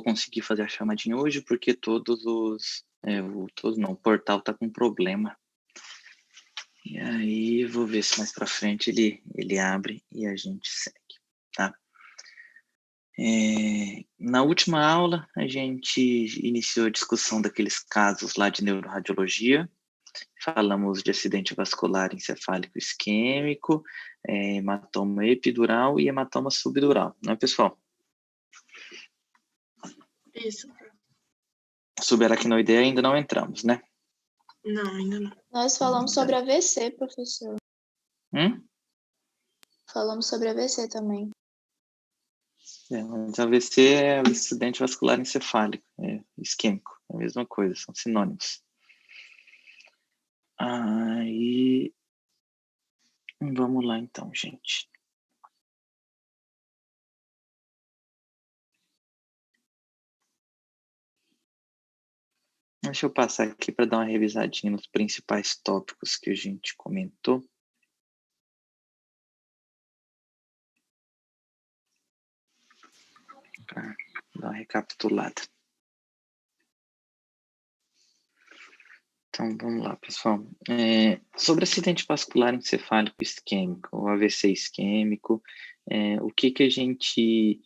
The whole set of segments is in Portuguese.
conseguir fazer a chamadinha hoje porque o portal tá com problema. E aí, vou ver se mais para frente ele abre e a gente segue, tá? Na última aula, a gente iniciou a discussão daqueles casos lá de neuroradiologia. Falamos de acidente vascular encefálico isquêmico, hematoma epidural e hematoma subdural, não é, pessoal? Isso. Subaracnoideia ainda não entramos, né? Não, ainda não. Nós falamos sobre AVC, professor. Falamos sobre AVC também. Mas AVC é acidente vascular encefálico, isquêmico, é a mesma coisa, são sinônimos. Aí, vamos lá então, gente. Deixa eu passar aqui para dar uma revisadinha nos principais tópicos que a gente comentou. Para dar uma recapitulada. Então, vamos lá, pessoal. Sobre acidente vascular encefálico isquêmico, ou AVC isquêmico, o que a gente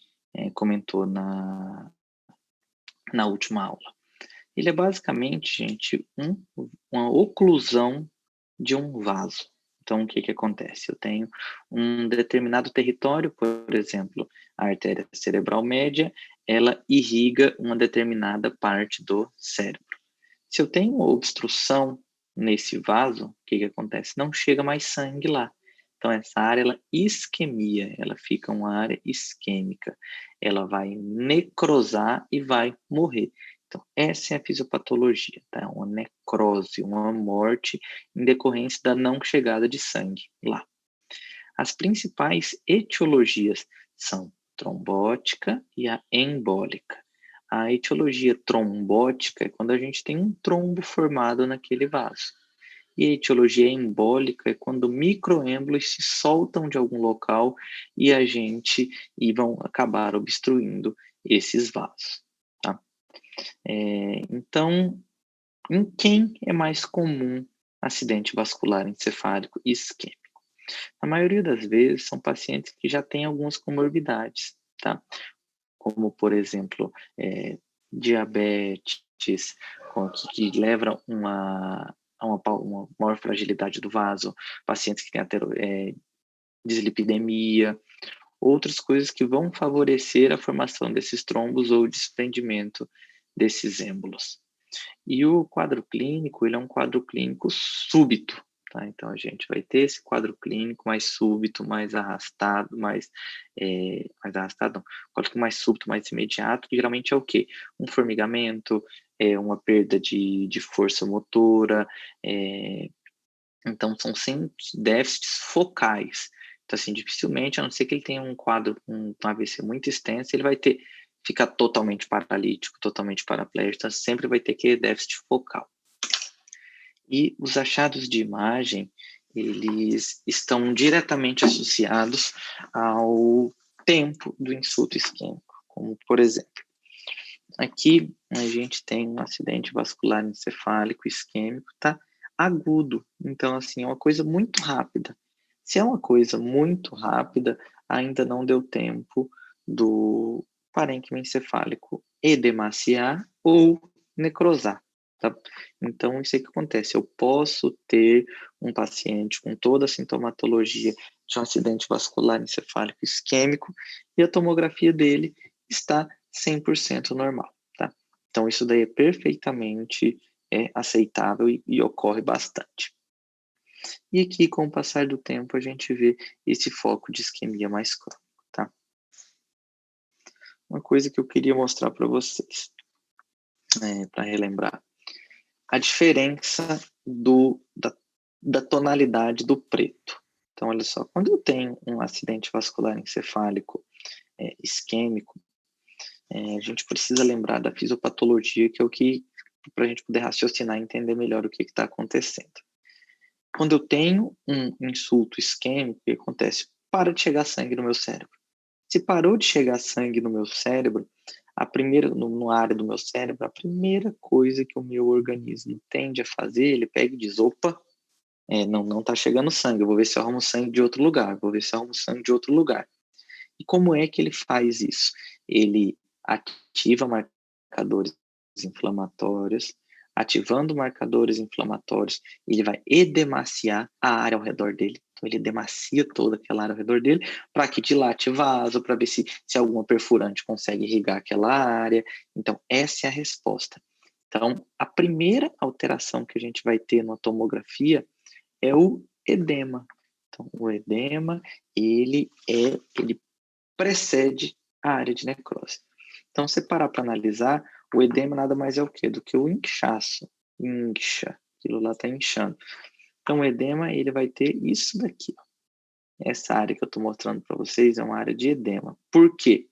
comentou na última aula? Ele é basicamente, gente, uma oclusão de um vaso. Então, o que acontece? Eu tenho um determinado território, por exemplo, a artéria cerebral média, ela irriga uma determinada parte do cérebro. Se eu tenho uma obstrução nesse vaso, o que acontece? Não chega mais sangue lá. Então, essa área, ela isquemia, ela fica uma área isquêmica. Ela vai necrosar e vai morrer. Então, essa é a fisiopatologia, tá? Uma necrose, uma morte em decorrência da não chegada de sangue lá. As principais etiologias são trombótica e a embólica. A etiologia trombótica é quando a gente tem um trombo formado naquele vaso. E a etiologia embólica é quando microêmbolos se soltam de algum local e vão acabar obstruindo esses vasos. Tá? Então, em quem é mais comum acidente vascular encefálico isquêmico? A maioria das vezes são pacientes que já têm algumas comorbidades, tá? Como, por exemplo, diabetes, que leva a uma maior fragilidade do vaso, pacientes que têm dislipidemia, outras coisas que vão favorecer a formação desses trombos ou o desprendimento desses êmbolos. E o quadro clínico, ele é um quadro clínico súbito, tá? Então, a gente vai ter esse quadro clínico mais súbito, mais arrastado, mais arrastado não, quadro mais súbito, mais imediato, que geralmente é o quê? Um formigamento, uma perda de força motora, então são sempre déficits focais. Então, assim, dificilmente, a não ser que ele tenha um quadro, um AVC muito extenso, ele vai ficar totalmente paralítico, totalmente paraplégico, então sempre vai ter que déficit focal. E os achados de imagem, eles estão diretamente associados ao tempo do insulto isquêmico, como, por exemplo, aqui a gente tem um acidente vascular encefálico isquêmico, tá? Agudo, então, assim, é uma coisa muito rápida. Se é uma coisa muito rápida, ainda não deu tempo do parênquima encefálico edemaciar ou necrosar, tá? Então, isso é que acontece. Eu posso ter um paciente com toda a sintomatologia de um acidente vascular encefálico isquêmico e a tomografia dele está 100% normal, tá? Então, isso daí é perfeitamente aceitável e ocorre bastante. E aqui, com o passar do tempo, a gente vê esse foco de isquemia mais crônico, tá? Uma coisa que eu queria mostrar para vocês, para relembrar, a diferença da tonalidade do preto. Então, olha só, quando eu tenho um acidente vascular encefálico isquêmico, a gente precisa lembrar da fisiopatologia, que é o que, para a gente poder raciocinar e entender melhor o que está acontecendo. Quando eu tenho um insulto isquêmico, o que acontece? Para de chegar sangue no meu cérebro. Se parou de chegar sangue no meu cérebro, Na área do meu cérebro, a primeira coisa que o meu organismo tende a fazer, ele pega e diz, opa, não está chegando sangue, eu vou ver se eu arrumo sangue de outro lugar, E como é que ele faz isso? Ele ativa marcadores inflamatórios, ativando marcadores inflamatórios, ele vai edemaciar a área ao redor dele. Então, ele edemacia toda aquela área ao redor dele para que dilate vaso, para ver se alguma perfurante consegue irrigar aquela área. Então, essa é a resposta. Então, a primeira alteração que a gente vai ter na tomografia é o edema. Então, o edema, ele precede a área de necrose. Então, se parar para analisar, o edema nada mais é o quê? Do que o inchaço. Incha. Aquilo lá está inchando. Então, o edema, ele vai ter isso daqui. Ó. Essa área que eu estou mostrando para vocês é uma área de edema. Por quê?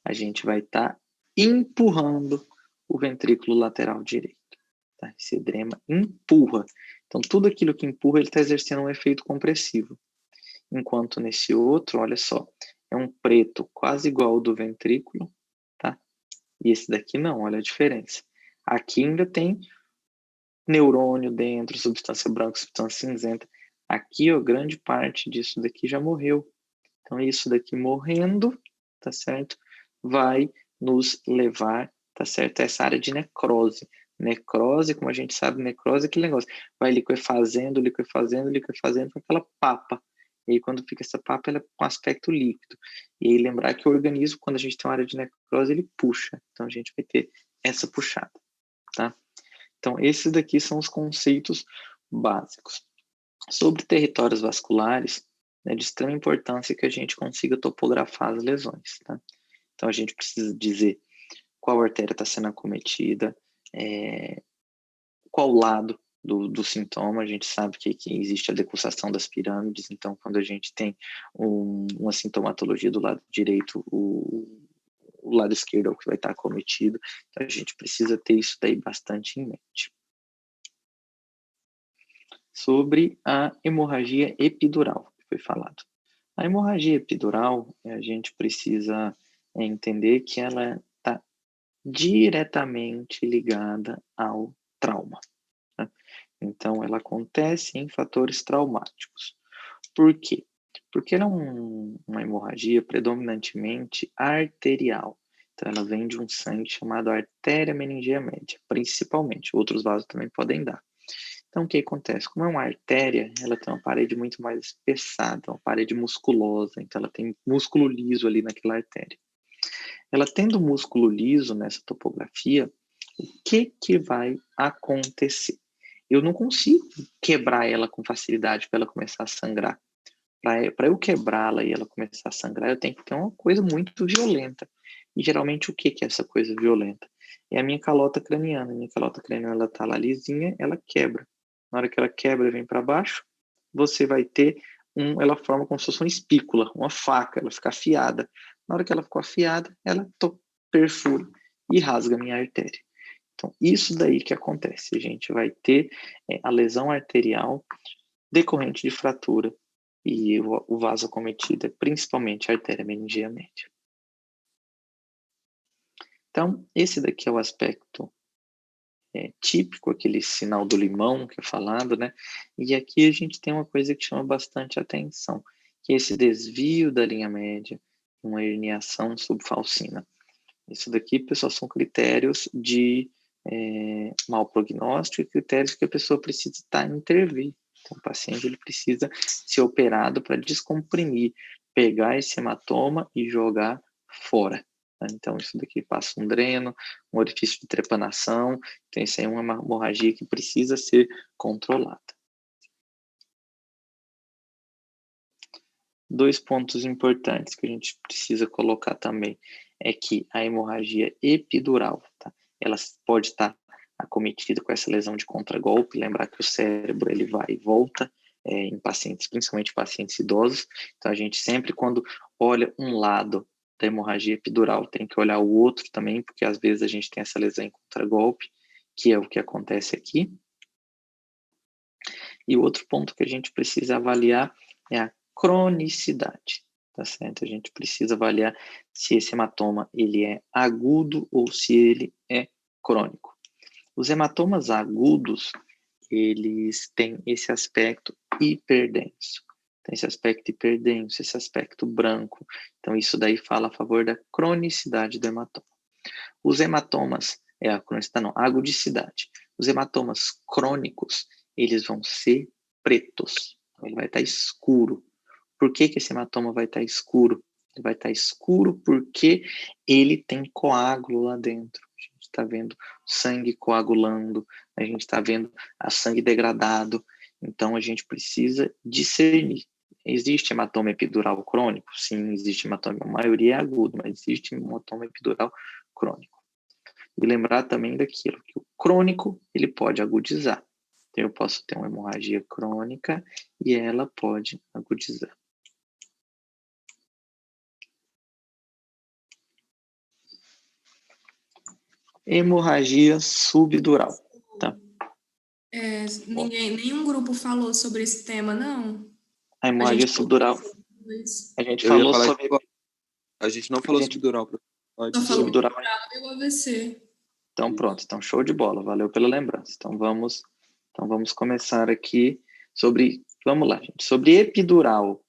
A gente vai estar empurrando o ventrículo lateral direito. Tá? Esse edema empurra. Então, tudo aquilo que empurra, ele está exercendo um efeito compressivo. Enquanto nesse outro, olha só, é um preto quase igual ao do ventrículo, tá? E esse daqui não, olha a diferença. Aqui ainda tem neurônio dentro, substância branca, substância cinzenta. Aqui, ó, grande parte disso daqui já morreu. Então, isso daqui morrendo, tá certo? Vai nos levar, tá certo? A essa área de necrose. Necrose, como a gente sabe, necrose é aquele negócio. Vai liquefazendo com aquela papa. E aí, quando fica essa papa, ela é com aspecto líquido. E aí, lembrar que o organismo, quando a gente tem uma área de necrose, ele puxa. Então, a gente vai ter essa puxada, tá? Então, esses daqui são os conceitos básicos. Sobre territórios vasculares, é de extrema importância que a gente consiga topografar as lesões, tá? Então, a gente precisa dizer qual artéria está sendo acometida, qual lado do sintoma. A gente sabe que existe a decussação das pirâmides, então quando a gente tem uma sintomatologia do lado direito, o lado esquerdo é o que vai estar acometido, então a gente precisa ter isso daí bastante em mente. Sobre a hemorragia epidural, que foi falado. A hemorragia epidural, a gente precisa entender que ela está diretamente ligada ao trauma. Então, ela acontece em fatores traumáticos. Por quê? Porque ela é uma hemorragia predominantemente arterial. Então, ela vem de um sangue chamado artéria meningea média, principalmente. Outros vasos também podem dar. Então, o que acontece? Como é uma artéria, ela tem uma parede muito mais espessada, uma parede musculosa. Então, ela tem músculo liso ali naquela artéria. Ela tendo músculo liso nessa topografia, o que vai acontecer? Eu não consigo quebrar ela com facilidade para ela começar a sangrar. Para eu quebrá-la e ela começar a sangrar, eu tenho que ter uma coisa muito violenta. E geralmente o que é essa coisa violenta? É a minha calota craniana. A minha calota craniana, ela tá lá lisinha, ela quebra. Na hora que ela quebra e vem para baixo, você vai ter ela forma como se fosse uma espícula, uma faca, ela fica afiada. Na hora que ela ficou afiada, ela perfura e rasga a minha artéria. Então, isso daí que acontece. A gente vai ter a lesão arterial decorrente de fratura e o vaso acometido é principalmente a artéria meningea média. Então, esse daqui é o aspecto típico, aquele sinal do limão que é falado, né? E aqui a gente tem uma coisa que chama bastante atenção, que é esse desvio da linha média, uma herniação subfalcina. Isso daqui, pessoal, são critérios de mau prognóstico e critérios que a pessoa precisa intervir. Então, o paciente ele precisa ser operado para descomprimir, pegar esse hematoma e jogar fora. Tá? Então, isso daqui passa um dreno, um orifício de trepanação. Então, isso aí é uma hemorragia que precisa ser controlada. 2 pontos importantes que a gente precisa colocar também é que a hemorragia epidural, tá? Ela pode estar acometida com essa lesão de contragolpe. Lembrar que o cérebro ele vai e volta em pacientes, principalmente pacientes idosos. Então, a gente sempre, quando olha um lado da hemorragia epidural, tem que olhar o outro também, porque às vezes a gente tem essa lesão em contragolpe, que é o que acontece aqui. E o outro ponto que a gente precisa avaliar é a cronicidade. tá certo? A gente precisa avaliar se esse hematoma ele é agudo ou se ele é crônico. Os hematomas agudos, eles têm esse aspecto hiperdenso. Tem esse aspecto hiperdenso, esse aspecto branco. Então, isso daí fala a favor da cronicidade do hematoma. Os hematomas, a cronicidade não, a agudicidade. Os hematomas crônicos, eles vão ser pretos. Então, ele vai estar escuro. Por que esse hematoma vai estar escuro? Ele vai estar escuro porque ele tem coágulo lá dentro. A gente está vendo sangue coagulando, a gente está vendo a sangue degradado. Então, a gente precisa discernir. Existe hematoma epidural crônico? Sim, existe hematoma. A maioria é agudo, mas existe hematoma epidural crônico. E lembrar também daquilo, que o crônico, ele pode agudizar. Então, eu posso ter uma hemorragia crônica e ela pode agudizar. Hemorragia subdural, tá? Nenhum grupo falou sobre esse tema, não? A hemorragia subdural, a gente Eu ia falou falar sobre... A gente não falou subdural. Só falou Subdural. e o AVC. Então, pronto. Então, show de bola. Valeu pela lembrança. Então, vamos começar aqui sobre... Vamos lá, gente. Sobre epidural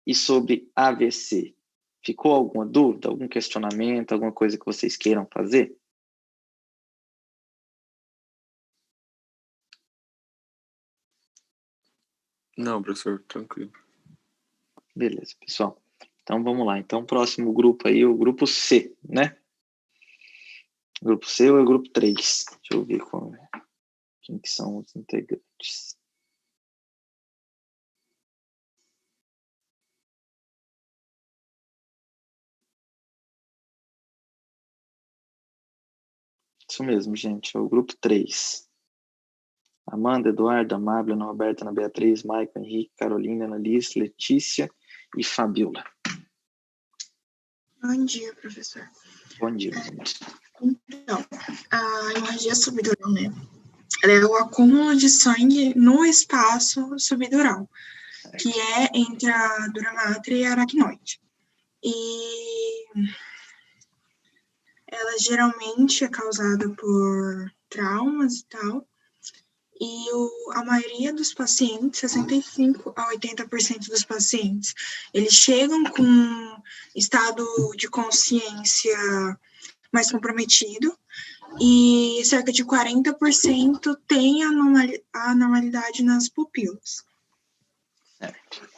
e sobre AVC. Ficou alguma dúvida, algum questionamento, alguma coisa que vocês queiram fazer? Não, professor, tranquilo. Beleza, pessoal. Então, vamos lá. Então, o próximo grupo aí, o grupo C, né? O grupo C ou é o grupo 3? Deixa eu ver quem que são os integrantes. Isso mesmo, gente. É o grupo 3. Amanda, Eduardo, Amáblia, Ana Roberta, Ana Beatriz, Maicon, Henrique, Carolina, Analice, Letícia e Fabiola. Bom dia, professor. Bom dia, gente. Então, a hemorragia subdural, né? Ela é o acúmulo de sangue no espaço subdural, que é entre a dura mátria e a aracnoide. E ela geralmente é causada por traumas e tal. E a maioria dos pacientes, 65% a 80% dos pacientes, eles chegam com estado de consciência mais comprometido e cerca de 40% tem anormalidade nas pupilas. Certo.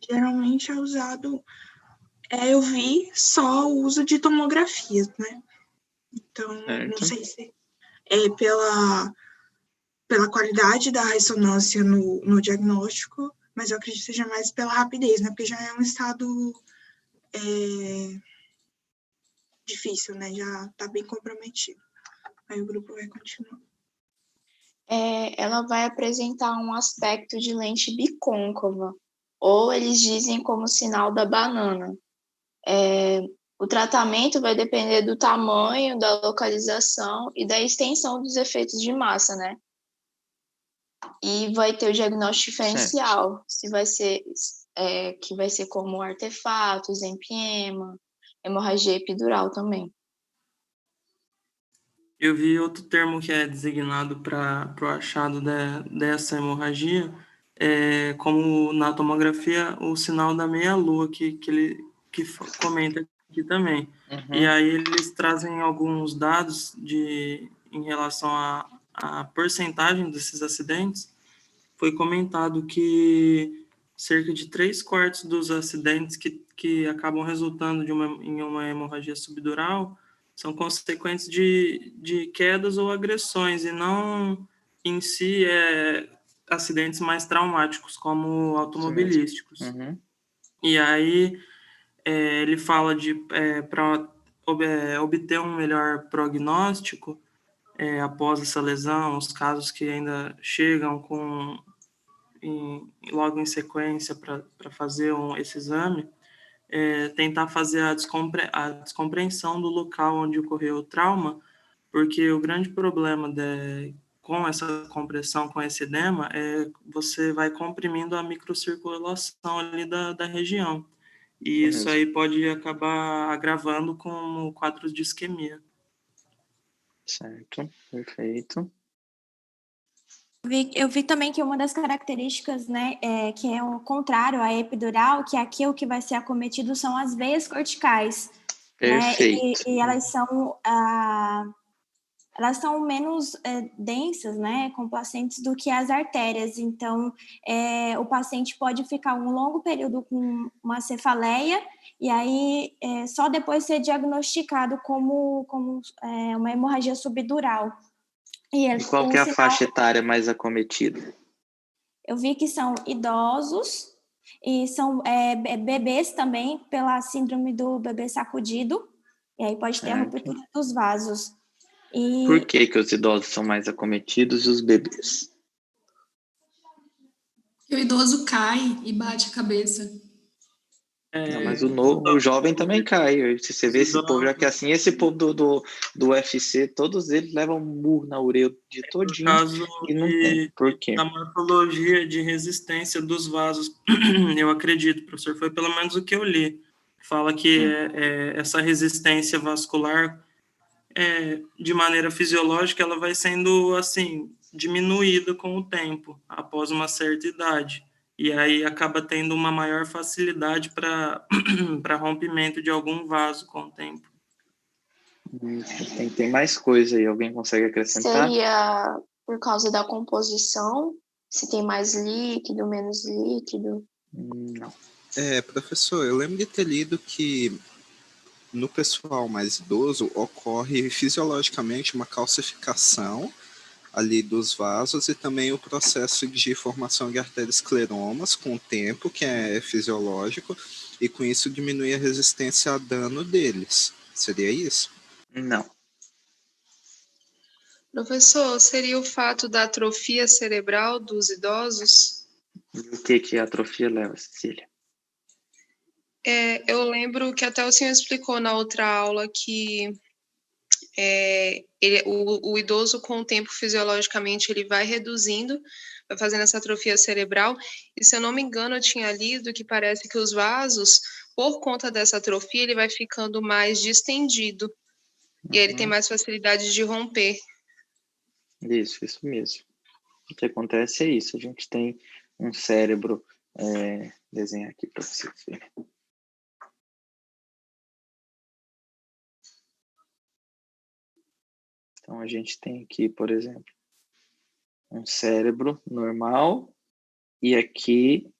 Geralmente é usado, eu vi só o uso de tomografias, né? Então, Certo. não sei se é pela qualidade da ressonância no diagnóstico, mas eu acredito que seja mais pela rapidez, né? Porque já é um estado difícil, né? Já está bem comprometido. Aí o grupo vai continuar. Ela vai apresentar um aspecto de lente bicôncava, ou eles dizem como sinal da banana. O tratamento vai depender do tamanho, da localização e da extensão dos efeitos de massa, né? E vai ter o diagnóstico diferencial, se vai ser que vai ser como artefatos, empiema, hemorragia epidural também. Eu vi outro termo que é designado para o achado dessa hemorragia, como na tomografia, o sinal da meia-lua, que ele comenta aqui também. Uhum. E aí eles trazem alguns dados em relação à porcentagem desses acidentes. Foi comentado que cerca de 3/4 dos acidentes que acabam resultando em uma hemorragia subdural são consequentes de quedas ou agressões, e não em si acidentes mais traumáticos, como automobilísticos. Uhum. E aí ele fala para obter um melhor prognóstico após essa lesão, os casos que ainda chegam logo em sequência para fazer esse exame, tentar fazer a descompreensão do local onde ocorreu o trauma, porque o grande problema com essa compressão, com esse edema, você vai comprimindo a microcirculação ali da região. E isso aí pode acabar agravando com quadros de isquemia. Certo, perfeito. Eu vi também que uma das características, né, que é o contrário à epidural, que aqui o que vai ser acometido são as veias corticais. Perfeito. Né? E elas são menos densas, né, complacentes do que as artérias. Então, o paciente pode ficar um longo período com uma cefaleia e aí só depois ser diagnosticado como uma hemorragia subdural. E qual que é a faixa etária mais acometida? Eu vi que são idosos e são bebês também pela síndrome do bebê sacudido. E aí pode ter a ruptura dos vasos. Por que os idosos são mais acometidos e os bebês? O idoso cai e bate a cabeça. Não, mas o jovem também cai. Se você vê esse povo, já que assim, esse povo do UFC, todos eles levam um murro na orelha de todinho e não tem. Por quê? Da morfologia de resistência dos vasos, eu acredito, professor, foi pelo menos o que eu li. Fala que essa resistência vascular, de maneira fisiológica, ela vai sendo, assim, diminuída com o tempo, após uma certa idade. E aí acaba tendo uma maior facilidade para rompimento de algum vaso com o tempo. Tem mais coisa aí, alguém consegue acrescentar? Seria por causa da composição? Se tem mais líquido, menos líquido? Não. Professor, eu lembro de ter lido que no pessoal mais idoso ocorre fisiologicamente uma calcificação ali dos vasos e também o processo de formação de arterioscleromas com o tempo, que é fisiológico, e com isso diminui a resistência a dano deles. Seria isso? Não. Professor, seria o fato da atrofia cerebral dos idosos? E o que a atrofia leva, Cecília? Eu lembro que até o senhor explicou na outra aula que o idoso, com o tempo, fisiologicamente, ele vai reduzindo, vai fazendo essa atrofia cerebral, e se eu não me engano, eu tinha lido que parece que os vasos, por conta dessa atrofia, ele vai ficando mais distendido, e aí ele tem mais facilidade de romper. Isso mesmo. O que acontece é isso, a gente tem um cérebro, desenhar aqui para você ver. Então, a gente tem aqui, por exemplo, um cérebro normal e aqui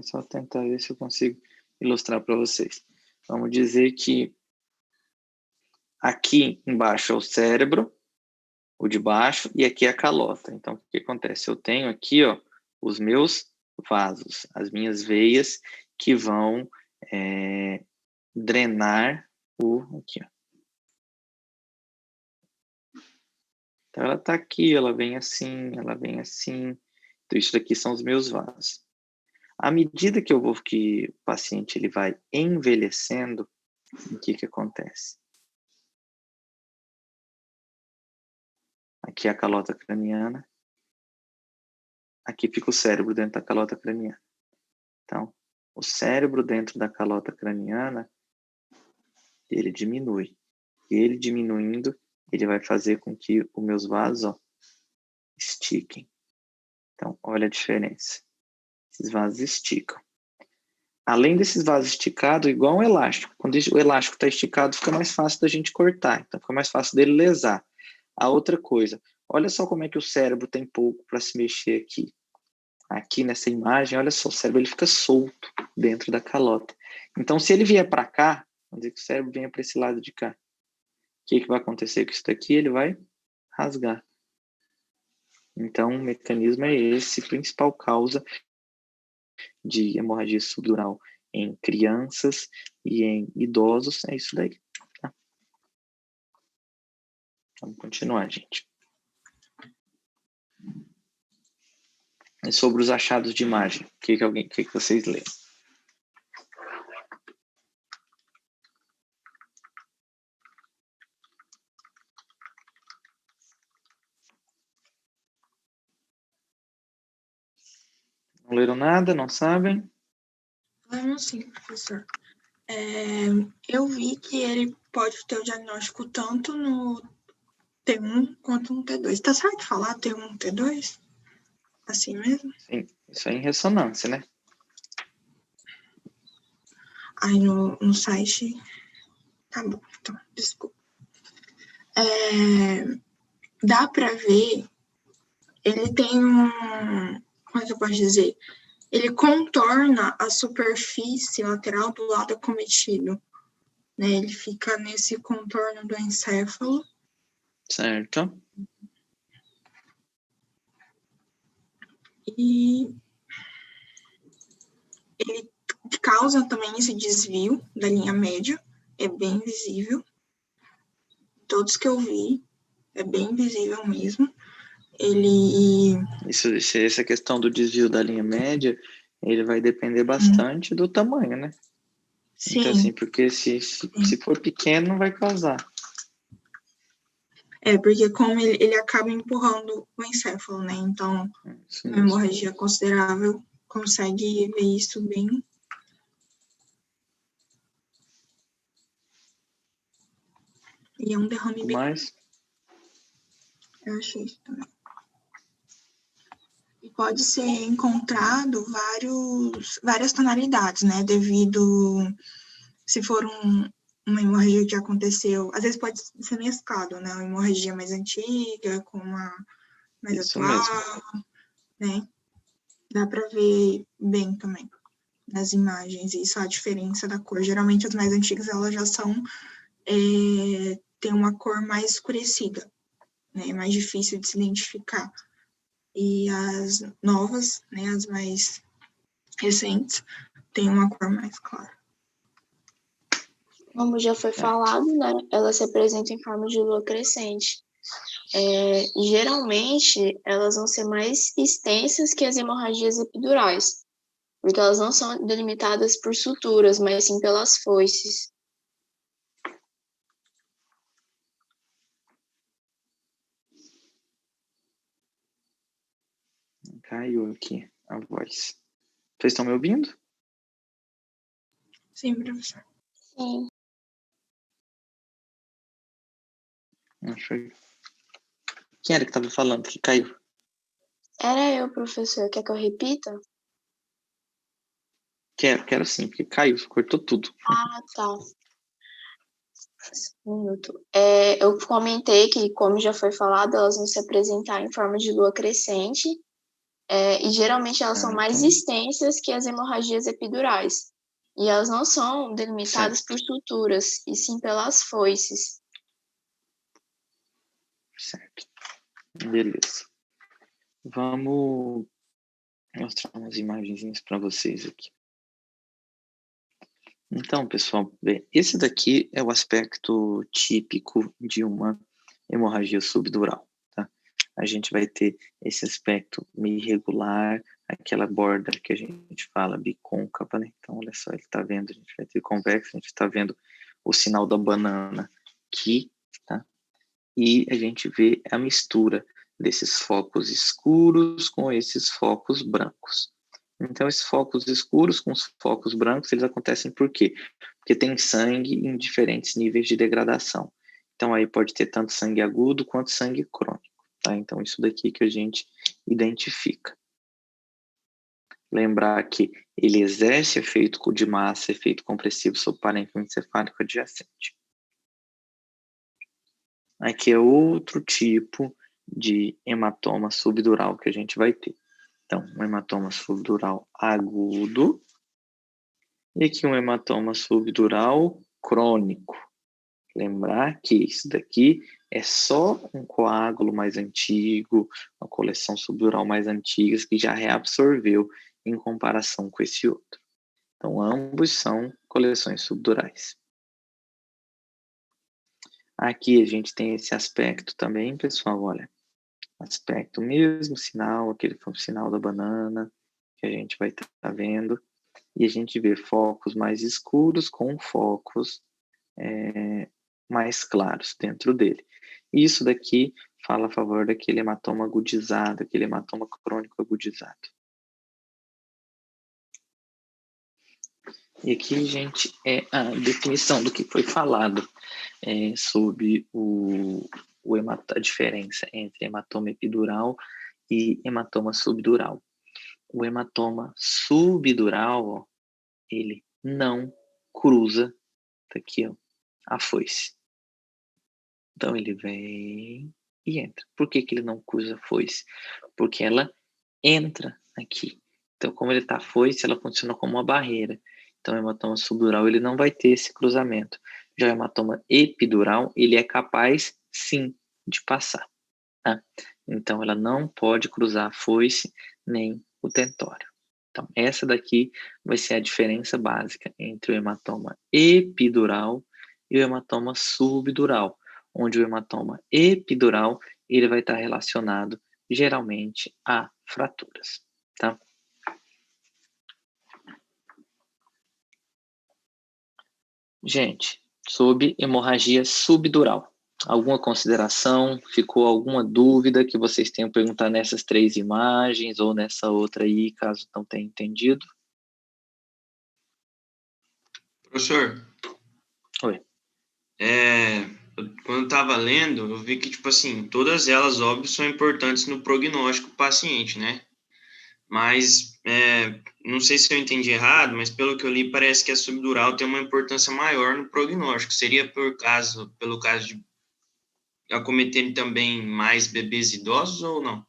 só tentar ver se eu consigo ilustrar para vocês. Vamos dizer que aqui embaixo é o cérebro, o de baixo, e aqui é a calota. Então, o que acontece? Eu tenho aqui, ó, os meus vasos, as minhas veias que vão drenar aqui, ó. Então, ela está aqui, ela vem assim, ela vem assim. Então, isso daqui são os meus vasos. À medida que o paciente ele vai envelhecendo, o que acontece? Aqui é a calota craniana. Aqui fica o cérebro dentro da calota craniana. Então, o cérebro dentro da calota craniana, ele diminui. E ele diminuindo, ele vai fazer com que os meus vasos estiquem. Então, olha a diferença. Esses vasos esticam. Além desses vasos esticados, igual um elástico. Quando o elástico está esticado, fica mais fácil da gente cortar. Então, fica mais fácil dele lesar. A outra coisa, olha só como é que o cérebro tem pouco para se mexer aqui. Aqui nessa imagem, olha só, o cérebro ele fica solto dentro da calota. Então, se ele vier para cá, vamos dizer que o cérebro venha para esse lado de cá. O que vai acontecer com isso daqui? Ele vai rasgar. Então, o mecanismo é esse, principal causa de hemorragia subdural em crianças e em idosos, é isso daí. Tá? Vamos continuar, gente. E sobre os achados de imagem, o que vocês leem? Não leram nada? Não sabem? Vamos sim, professor. Eu vi que ele pode ter o diagnóstico tanto no T1 quanto no T2. Tá certo falar T1 e T2? Assim mesmo? Sim, isso é em ressonância, né? Aí no site... Tá bom, então, desculpa. Dá para ver, ele tem como é que eu posso dizer? Ele contorna a superfície lateral do lado acometido, né? Ele fica nesse contorno do encéfalo. Certo. E ele causa também esse desvio da linha média, é bem visível. Todos que eu vi, é bem visível mesmo. Essa questão do desvio da linha média, ele vai depender bastante do tamanho, né? Sim. Então, assim, porque se for pequeno, não vai causar. Porque como ele acaba empurrando o encéfalo, né? Então, uma hemorragia considerável consegue ver isso bem. E é um derrame bem. Mas eu achei isso também. E pode ser encontrado várias tonalidades, né? Devido, se for uma hemorragia que aconteceu, às vezes pode ser mesclado, né? Uma hemorragia mais antiga com uma mais isso atual, mesmo. né? Dá para ver bem também nas imagens, isso a diferença da cor. Geralmente as mais antigas, elas já são, tem uma cor mais escurecida, né? É mais difícil de se identificar. E as novas, né, as mais recentes, têm uma cor mais clara. Como já foi falado, né, ela se apresenta em forma de lua crescente. Geralmente, elas vão ser mais extensas que as hemorragias epidurais, porque elas não são delimitadas por suturas, mas sim pelas foices. Caiu aqui a voz. Vocês estão me ouvindo? Sim, professor. Sim. Quem era que estava falando que caiu? Era eu, professor. Quer que eu repita? Quero sim, porque caiu, cortou tudo. Ah, tá. Um minuto. Eu comentei que, como já foi falado, elas vão se apresentar em forma de lua crescente, e geralmente elas são mais extensas que as hemorragias epidurais. E elas não são delimitadas por suturas, e sim pelas foices. Certo. Beleza. Vamos mostrar umas imagenzinhas para vocês aqui. Então, pessoal, esse daqui é o aspecto típico de uma hemorragia subdural, tá? A gente vai ter esse aspecto meio irregular, aquela borda que a gente fala bicôncava, né? Então, olha só, ele está vendo, a gente vai ter convexo, a gente está vendo o sinal da banana aqui, tá? E a gente vê a mistura desses focos escuros com esses focos brancos. Então, esses focos escuros com os focos brancos, eles acontecem por quê? Porque tem sangue em diferentes níveis de degradação. Então, aí pode ter tanto sangue agudo quanto sangue crônico, tá? Então, isso daqui que a gente identifica. Lembrar que ele exerce efeito de massa, efeito compressivo sobre o parênquima encefálico adjacente. Aqui é outro tipo de hematoma subdural que a gente vai ter. Então, um hematoma subdural agudo e aqui um hematoma subdural crônico. Lembrar que isso daqui é só um coágulo mais antigo, uma coleção subdural mais antiga que já reabsorveu em comparação com esse outro. Então, ambos são coleções subdurais. Aqui a gente tem esse aspecto também, pessoal, olha. aspecto, o mesmo sinal, aquele sinal da banana que a gente vai estar vendo, e a gente vê focos mais escuros com focos mais claros dentro dele. Isso daqui fala a favor daquele hematoma agudizado, aquele hematoma crônico agudizado. E aqui, gente, é a definição do que foi falado sobre a diferença entre hematoma epidural e hematoma subdural. O hematoma subdural, ó, ele não cruza, tá aqui, ó, a foice. Então, ele vem e entra. Por que ele não cruza a foice? Porque ela entra aqui. Então, como ele está a foice, ela funciona como uma barreira. Então, o hematoma subdural, ele não vai ter esse cruzamento. Já o hematoma epidural, ele é capaz, sim, de passar. Tá? Então, ela não pode cruzar a foice nem o tentório. Então, essa daqui vai ser a diferença básica entre o hematoma epidural e o hematoma subdural, onde o hematoma epidural ele vai estar relacionado geralmente a fraturas, tá? Gente, sobre hemorragia subdural, alguma consideração? Ficou alguma dúvida que vocês tenham perguntado nessas 3 imagens ou nessa outra aí, caso não tenha entendido? Professor. Oi. Quando eu estava lendo, eu vi que, tipo assim, todas elas, óbvio, são importantes no prognóstico do paciente, né? Mas, não sei se eu entendi errado, mas pelo que eu li, parece que a subdural tem uma importância maior no prognóstico. Seria pelo caso de acometerem também mais bebês idosos ou não?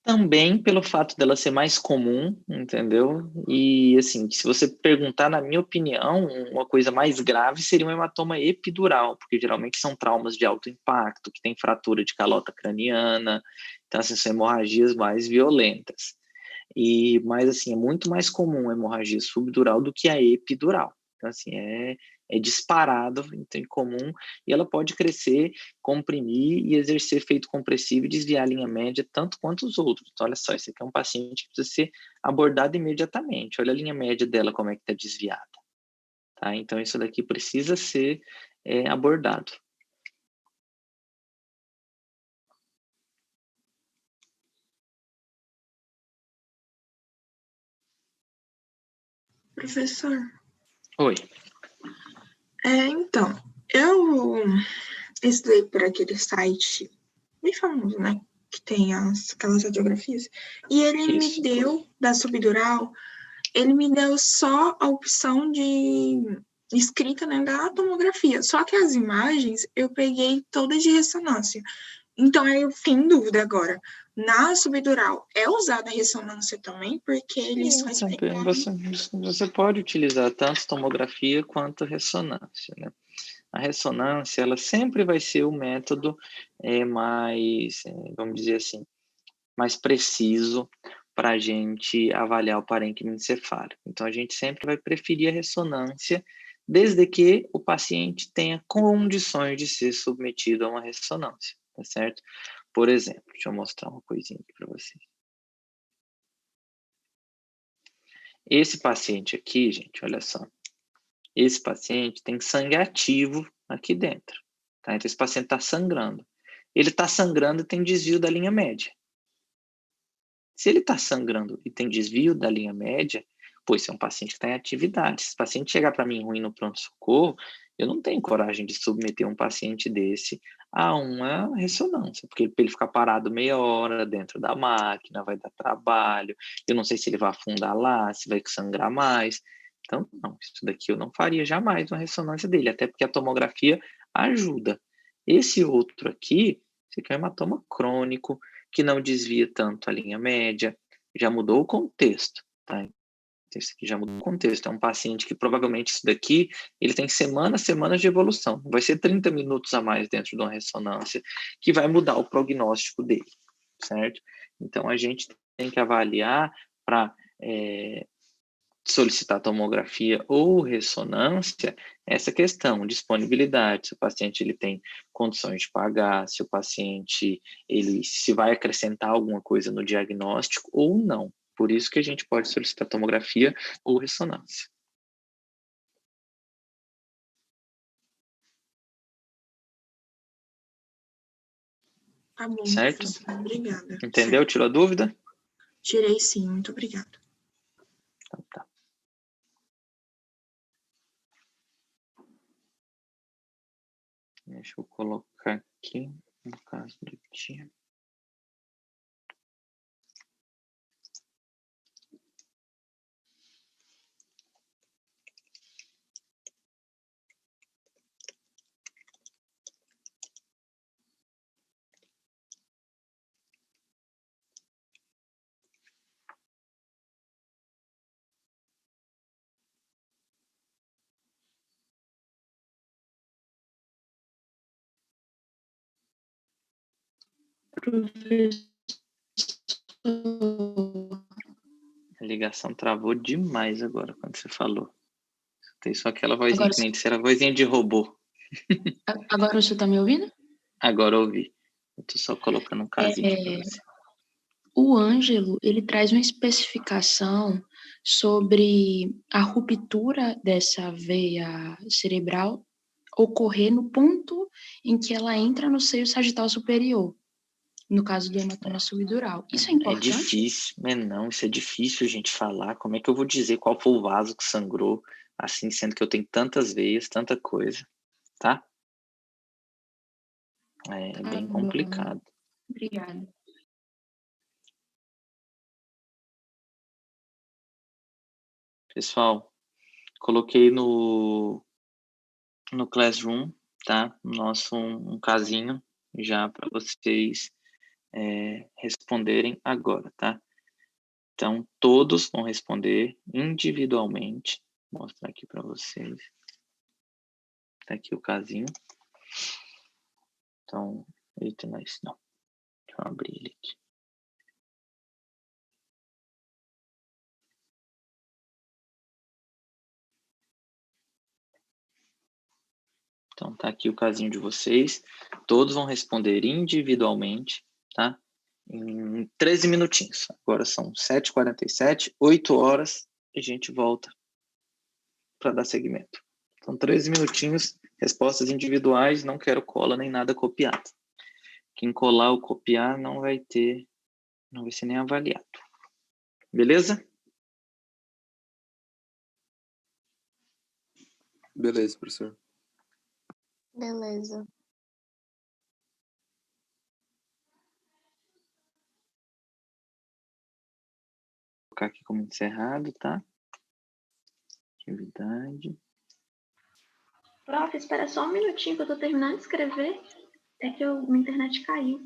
Também pelo fato dela ser mais comum, entendeu? E, assim, se você perguntar, na minha opinião, uma coisa mais grave seria um hematoma epidural, porque geralmente são traumas de alto impacto, que tem fratura de calota craniana, então, assim, são hemorragias mais violentas. Mas, assim, é muito mais comum a hemorragia subdural do que a epidural. Então, assim, é disparado, então, comum, e ela pode crescer, comprimir e exercer efeito compressivo e desviar a linha média tanto quanto os outros. Então, olha só, esse aqui é um paciente que precisa ser abordado imediatamente. Olha a linha média dela, como é que está desviada. Tá? Então, isso daqui precisa ser abordado. Professor. Oi. Então, eu estudei por aquele site bem famoso, né? Que tem aquelas radiografias. E ele me deu, da subdural, ele me deu só a opção de escrita, né, da tomografia. Só que as imagens eu peguei todas de ressonância. Então, eu fiquei em dúvida agora. Na subdural, é usada a ressonância também? Porque eles só explicaram... Você pode utilizar tanto tomografia quanto ressonância, né? A ressonância, ela sempre vai ser o método mais, vamos dizer assim, mais preciso para a gente avaliar o parênquima encefálico. Então, a gente sempre vai preferir a ressonância, desde que o paciente tenha condições de ser submetido a uma ressonância, tá certo? Por exemplo, deixa eu mostrar uma coisinha aqui para vocês. Esse paciente aqui, gente, olha só. Esse paciente tem sangue ativo aqui dentro. Tá? Então, esse paciente está sangrando. Ele está sangrando e tem desvio da linha média. Se ele está sangrando e tem desvio da linha média, pois é um paciente que está em atividade. Se esse paciente chegar para mim ruim no pronto-socorro, eu não tenho coragem de submeter um paciente desse a uma ressonância, porque para ele ficar parado meia hora dentro da máquina, vai dar trabalho, eu não sei se ele vai afundar lá, se vai sangrar mais. Então, não, isso daqui eu não faria jamais uma ressonância dele, até porque a tomografia ajuda. Esse outro aqui, esse aqui é um hematoma crônico, que não desvia tanto a linha média, já mudou o contexto, tá? Esse aqui já mudou o contexto, é um paciente que provavelmente isso daqui, ele tem semanas de evolução, vai ser 30 minutos a mais dentro de uma ressonância, que vai mudar o prognóstico dele, certo? Então, a gente tem que avaliar para solicitar tomografia ou ressonância, essa questão, disponibilidade, se o paciente ele tem condições de pagar, se o paciente ele se vai acrescentar alguma coisa no diagnóstico ou não. Por isso que a gente pode solicitar tomografia ou ressonância. Tá bom, certo? professor. Obrigada. Entendeu? Certo. Tirou a dúvida? Tirei sim, muito obrigada. Então tá. Deixa eu colocar aqui, no caso do dia. A ligação travou demais agora quando você falou. Tem só aquela vozinha Agora, que nem disse, era vozinha de robô. agora você está me ouvindo? Agora eu ouvi. Eu tô só colocando um casinho aqui pra você. O Ângelo, ele traz uma especificação sobre a ruptura dessa veia cerebral ocorrer no ponto em que ela entra no seio sagital superior, no caso do hematoma subdural. Isso é É importante? difícil, mas não, isso é difícil a gente falar. Como é que eu vou dizer qual foi o vaso que sangrou, assim, sendo que eu tenho tantas veias, tanta coisa, tá? É bem complicado. Obrigada. Pessoal, coloquei no Classroom, tá? Nosso um casinho já para vocês responderem agora, tá? Então, todos vão responder individualmente. Vou mostrar aqui para vocês. Tá aqui o casinho. Então, eita, mas não. Deixa eu abrir ele aqui. Então, tá aqui o casinho de vocês. Todos vão responder individualmente, tá? Em 13 minutinhos. Agora são 7h47, 8 horas, e a gente volta para dar seguimento. Então, 13 minutinhos, respostas individuais, não quero cola nem nada copiado. Quem colar ou copiar não vai ser nem avaliado. Beleza? Beleza, professor. Beleza. Vou colocar aqui como encerrado, tá? Atividade. Prof, espera só um minutinho que eu tô terminando de escrever. É que minha internet caiu.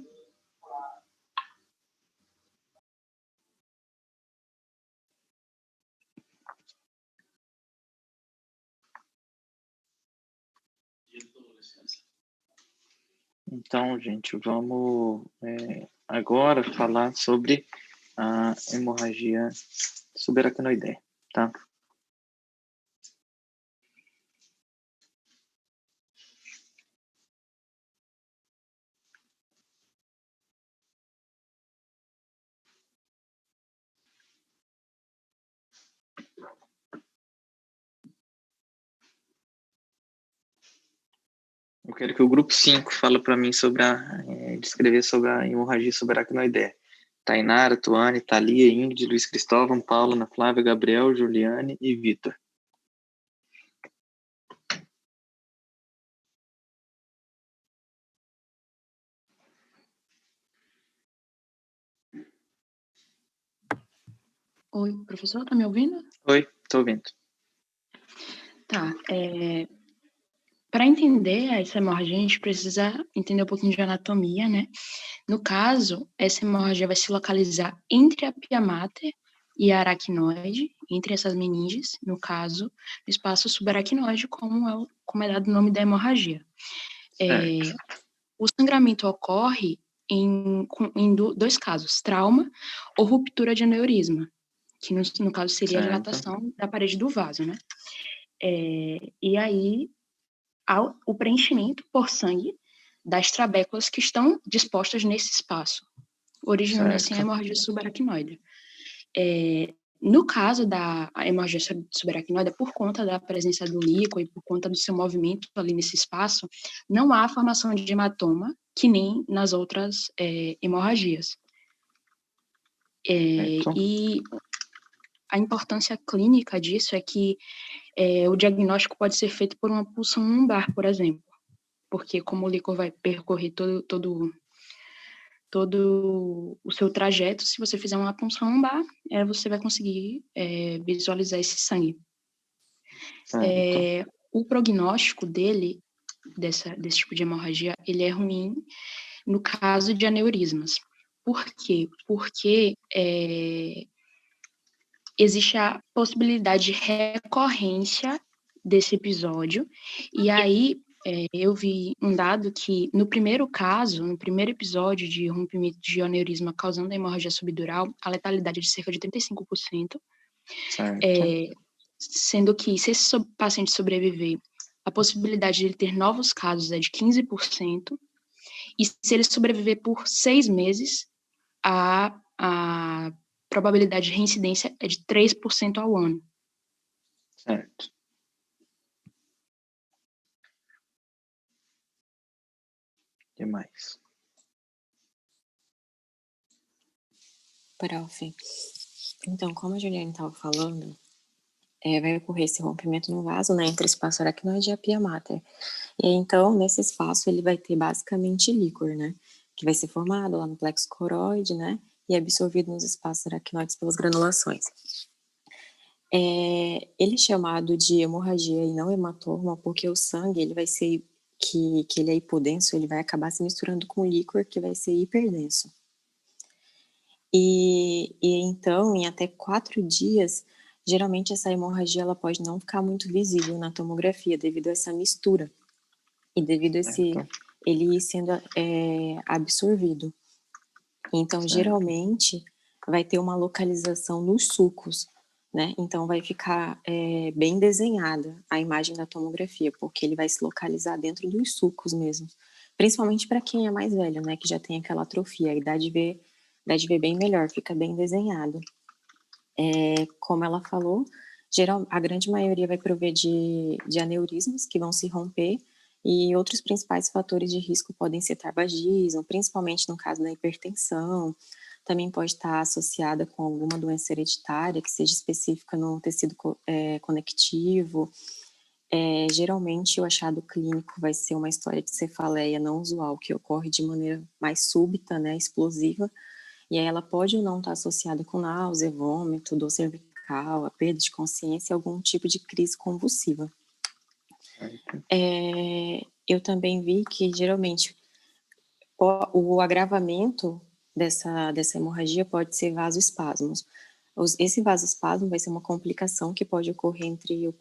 Então, gente, vamos agora falar sobre a hemorragia subaracnoidea, tá? Eu quero que o grupo 5 fale para mim sobre descrever sobre a hemorragia subaracnoidea. Tainara, Tuane, Thalia, Ingrid, Luiz Cristóvão, Paula, Ana Flávia, Gabriel, Juliane e Vitor. Oi, professor, tá me ouvindo? Oi, tô ouvindo. Tá, para entender essa hemorragia, a gente precisa entender um pouquinho de anatomia, né? No caso, essa hemorragia vai se localizar entre a pia mater e a aracnoide, entre essas meninges, no caso, no espaço subaracnoide, como é dado o nome da hemorragia. O sangramento ocorre em dois casos, trauma ou ruptura de aneurisma. que no caso seria a Certo. dilatação da parede do vaso, né? E aí, o preenchimento por sangue das trabéculas que estão dispostas nesse espaço, originando assim a Certo. hemorragia subaracnoide. No caso da hemorragia subaracnoide, por conta da presença do líquido e por conta do seu movimento ali nesse espaço, não há formação de hematoma, que nem nas outras hemorragias. Certo. E a importância clínica disso é que o diagnóstico pode ser feito por uma punção lombar, por exemplo, porque como o líquor vai percorrer todo o seu trajeto, se você fizer uma punção lombar, você vai conseguir visualizar esse sangue. Certo. O prognóstico desse tipo de hemorragia, ele é ruim no caso de aneurismas. Por quê? Porque existe a possibilidade de recorrência desse episódio, e aí eu vi um dado que no primeiro episódio de rompimento de aneurisma causando hemorragia subdural, a letalidade é de cerca de 35%, Certo. sendo que se esse paciente sobreviver, a possibilidade de ele ter novos casos é de 15%, e se ele sobreviver por 6 meses, a probabilidade de reincidência é de 3% ao ano. Certo. O que mais? Prof. Então, como a Juliane estava falando, vai ocorrer esse rompimento no vaso, né, entre o espaço aracnoide e a pia mater. E aí, então, nesse espaço, ele vai ter basicamente líquor, né, que vai ser formado lá no plexo coroide, né, e absorvido nos espaços aracnoides pelas granulações. Ele é chamado de hemorragia e não hematoma porque o sangue, ele vai ser, que ele é hipodenso, ele vai acabar se misturando com o líquor, que vai ser hiperdenso. E então, em até 4 dias, geralmente essa hemorragia ela pode não ficar muito visível na tomografia devido a essa mistura e devido a ele ir sendo absorvido. Então, geralmente, vai ter uma localização nos sulcos, né? Então, vai ficar bem desenhada a imagem da tomografia, porque ele vai se localizar dentro dos sulcos mesmo. Principalmente para quem é mais velho, né? Que já tem aquela atrofia, aí dá de ver bem melhor, fica bem desenhado. Como ela falou, a grande maioria vai prover de aneurismas que vão se romper, e outros principais fatores de risco podem ser tabagismo, principalmente no caso da hipertensão, também pode estar associada com alguma doença hereditária que seja específica no tecido conectivo. Geralmente o achado clínico vai ser uma história de cefaleia não usual, que ocorre de maneira mais súbita, né, explosiva, e aí ela pode ou não estar associada com náusea, vômito, dor cervical, a perda de consciência, algum tipo de crise convulsiva. Eu também vi que, geralmente, o agravamento dessa hemorragia pode ser vasoespasmos. Esse vasoespasmo vai ser uma complicação que pode ocorrer entre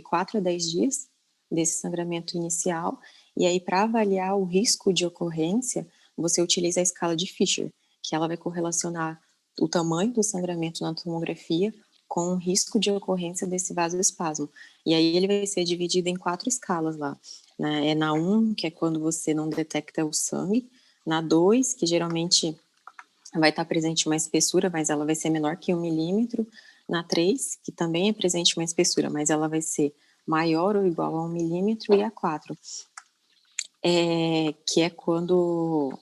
4 a 10 dias desse sangramento inicial, e aí, para avaliar o risco de ocorrência, você utiliza a escala de Fisher, que ela vai correlacionar o tamanho do sangramento na tomografia com o risco de ocorrência desse vasoespasmo. E aí ele vai ser dividido em 4 escalas lá. Né? Na 1, que é quando você não detecta o sangue. Na 2, que geralmente vai estar presente uma espessura, mas ela vai ser menor que 1 milímetro. Na 3, que também é presente uma espessura, mas ela vai ser maior ou igual a 1 milímetro. E a 4, que é quando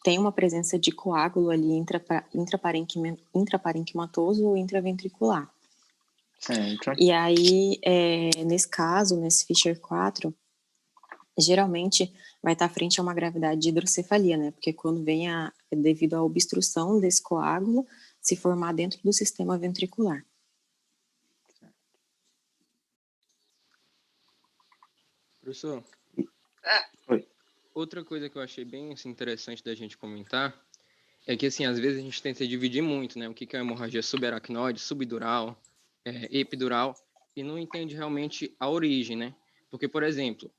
tem uma presença de coágulo ali intraparenquimatoso ou intraventricular. Certo. E aí, nesse caso, nesse Fisher 4, geralmente vai estar frente a uma gravidade de hidrocefalia, né? Porque quando vem devido à obstrução desse coágulo se formar dentro do sistema ventricular. Professor? Oi. Outra coisa que eu achei bem interessante da gente comentar é que, assim, às vezes a gente tenta dividir muito, né? O que é hemorragia subaracnoide, subdural, epidural, e não entende realmente a origem, né? Porque, por exemplo,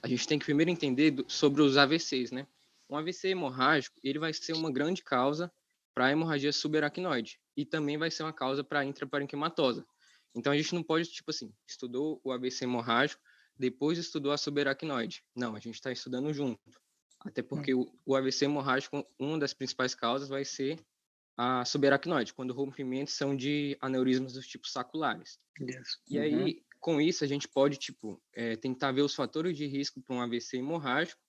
a gente tem que primeiro entender sobre os AVCs, né? Um AVC hemorrágico, ele vai ser uma grande causa para a hemorragia subaracnoide e também vai ser uma causa para a intraparenquimatosa. Então, a gente não pode, tipo assim, estudou o AVC hemorrágico, depois estudou a subaracnoide. Não, a gente está estudando junto. Até porque o AVC hemorrágico, uma das principais causas vai ser a subaracnoide, quando rompimentos são de aneurismas do tipo saculares. E aí, com isso, a gente pode, tentar ver os fatores de risco para um AVC hemorrágico,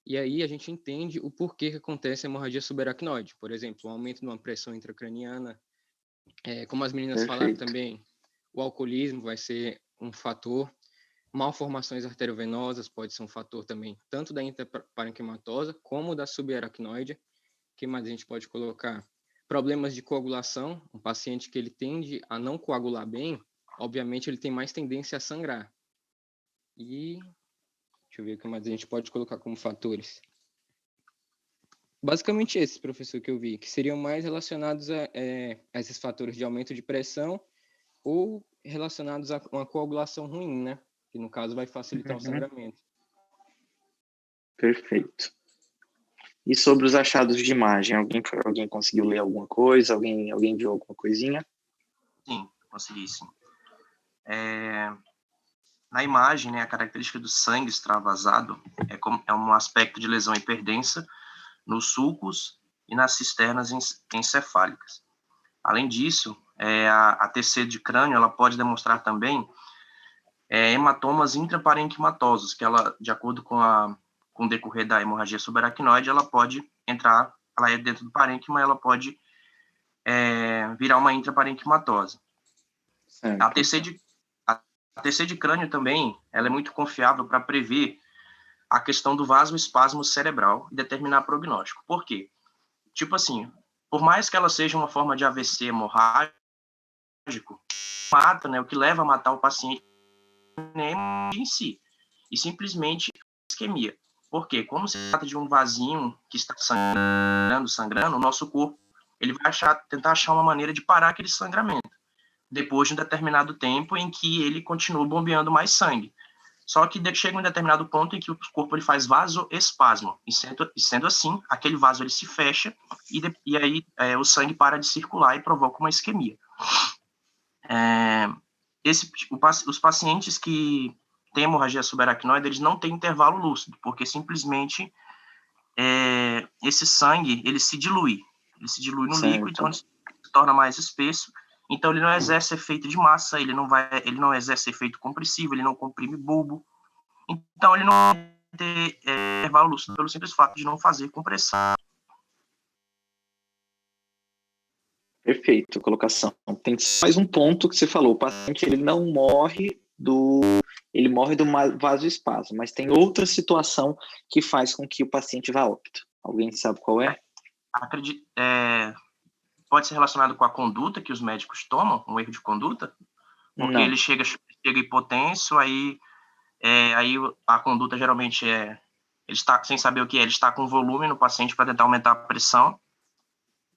e aí a gente entende o porquê que acontece a hemorragia subaracnoide. Por exemplo, o aumento de uma pressão intracraniana, como as meninas falaram também, o alcoolismo vai ser um fator, malformações arteriovenosas pode ser um fator também, tanto da intraparenquimatosa como da subaracnoide. O que mais a gente pode colocar? Problemas de coagulação, um paciente que ele tende a não coagular bem, obviamente ele tem mais tendência a sangrar. E deixa eu ver o que mais a gente pode colocar como fatores. Basicamente esses, professor, que eu vi, que seriam mais relacionados a esses fatores de aumento de pressão ou relacionados a uma coagulação ruim, né? Que no caso vai facilitar o sangramento. Perfeito. E sobre os achados de imagem, alguém conseguiu ler alguma coisa? Alguém viu alguma coisinha? Sim, consegui sim. Na imagem, né, a característica do sangue extravasado é um aspecto de lesão hiperdensa nos sulcos e nas cisternas encefálicas. Além disso, a TC de crânio ela pode demonstrar também hematomas intraparenquimatosos, que ela, de acordo com o decorrer da hemorragia subaracnoide, ela pode entrar, ela é dentro do parênquima, ela pode virar uma intraparenquimatose. A TC de crânio também, ela é muito confiável para prever a questão do vasoespasmo cerebral e determinar prognóstico. Por quê? Tipo assim, por mais que ela seja uma forma de AVC hemorrágico, mata, né, o que leva a matar o paciente nem em si, e simplesmente isquemia. Por quê? Como se trata de um vasinho que está sangrando, o nosso corpo ele vai tentar achar uma maneira de parar aquele sangramento, depois de um determinado tempo em que ele continua bombeando mais sangue. Só que chega um determinado ponto em que o corpo ele faz vasoespasmo, e sendo assim, aquele vaso ele se fecha, e aí o sangue para de circular e provoca uma isquemia. Os pacientes que têm hemorragia subaracnoide, eles não têm intervalo lúcido, porque simplesmente esse sangue, ele se dilui no líquido, então ele se torna mais espesso, então ele não exerce efeito de massa, ele não exerce efeito compressivo, ele não comprime bulbo, então ele não vai ter intervalo lúcido pelo simples fato de não fazer compressão. Perfeito, colocação. Tem mais um ponto que você falou, o paciente ele não morre ele morre do vasoespasmo, mas tem outra situação que faz com que o paciente vá a óbito. Alguém sabe qual é? Acredito, pode ser relacionado com a conduta que os médicos tomam, um erro de conduta, porque ele chega hipotenso, aí a conduta geralmente ele está sem saber o que é, ele está com volume no paciente para tentar aumentar a pressão.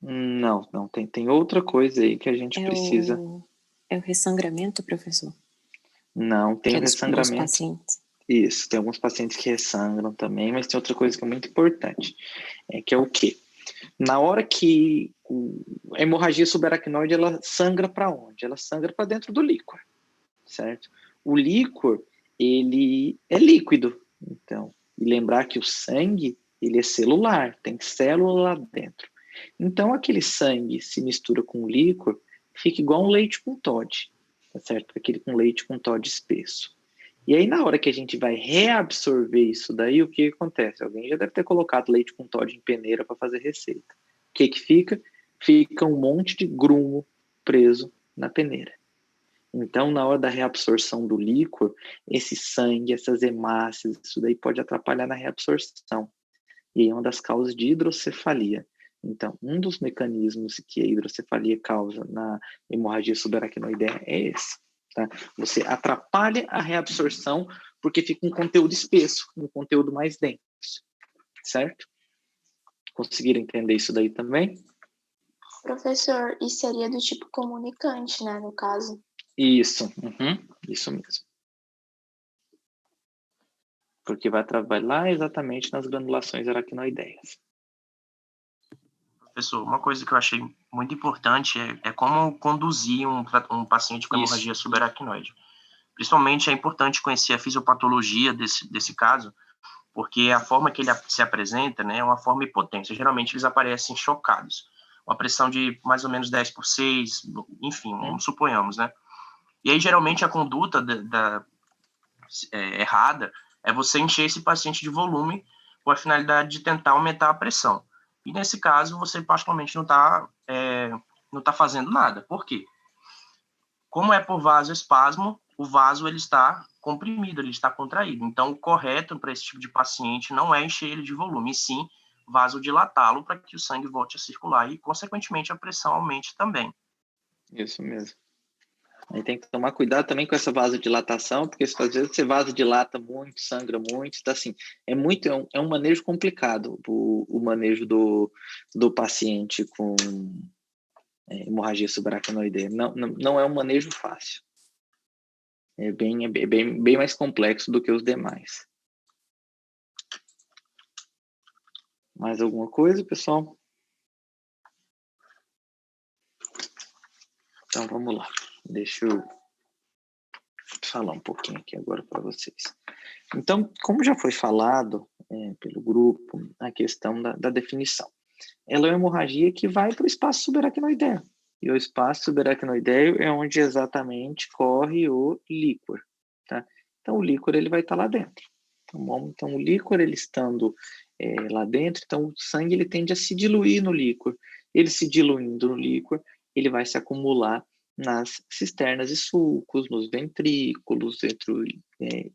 Não, tem outra coisa aí que a gente precisa. É o ressangramento, professor? Não, tem o ressangramento. Pacientes. Isso, tem alguns pacientes que ressangram também, mas tem outra coisa que é muito importante, que é o quê? Na hora que a hemorragia subaracnoide, ela sangra para onde? Ela sangra para dentro do líquor, certo? O líquor, ele é líquido, então, e lembrar que o sangue, ele é celular, tem célula lá dentro. Então, aquele sangue se mistura com o líquor, fica igual um leite com Toddy, tá certo? Aquele com leite com Toddy espesso. E aí, na hora que a gente vai reabsorver isso daí, o que acontece? Alguém já deve ter colocado leite com Toddy em peneira para fazer receita. O que fica? Fica um monte de grumo preso na peneira. Então, na hora da reabsorção do líquor, esse sangue, essas hemácias, isso daí pode atrapalhar na reabsorção. E aí é uma das causas de hidrocefalia. Então, um dos mecanismos que a hidrocefalia causa na hemorragia subaracnoidea é esse. Tá? Você atrapalha a reabsorção porque fica um conteúdo espesso, um conteúdo mais denso. Certo? Conseguiram entender isso daí também? Professor, e seria do tipo comunicante, né, no caso? Isso, isso mesmo. Porque vai trabalhar exatamente nas granulações aracnoideias. Professor, uma coisa que eu achei muito importante é como conduzir um paciente com hemorragia subaracnoide. Principalmente é importante conhecer a fisiopatologia desse caso, porque a forma que ele se apresenta, né, é uma forma hipotência. Geralmente eles aparecem chocados. Uma pressão de mais ou menos 10/6, enfim, suponhamos, né? E aí, geralmente, a conduta errada é você encher esse paciente de volume com a finalidade de tentar aumentar a pressão. E, nesse caso, você particularmente não tá fazendo nada. Por quê? Como é por vasoespasmo, o vaso ele está comprimido, ele está contraído. Então, o correto para esse tipo de paciente não é encher ele de volume, e sim vasodilatá-lo para que o sangue volte a circular e, consequentemente, a pressão aumente também. Isso mesmo. Aí tem que tomar cuidado também com essa vasodilatação, porque às vezes você vasodilata muito, sangra muito, então assim, é um manejo complicado, o manejo do paciente com hemorragia subaracnoideia. Não é um manejo fácil. É bem mais complexo do que os demais. Mais alguma coisa, pessoal? Então, vamos lá. Deixa eu falar um pouquinho aqui agora para vocês. Então, como já foi falado pelo grupo, a questão da definição. Ela é uma hemorragia que vai para o espaço subaracnoideo. E o espaço subaracnoideo é onde exatamente corre o líquor. Tá? Então, o líquor ele vai estar lá dentro. Então, o líquor ele estando lá dentro, então o sangue ele tende a se diluir no líquor. Ele se diluindo no líquor, ele vai se acumular nas cisternas e sulcos, nos ventrículos, entre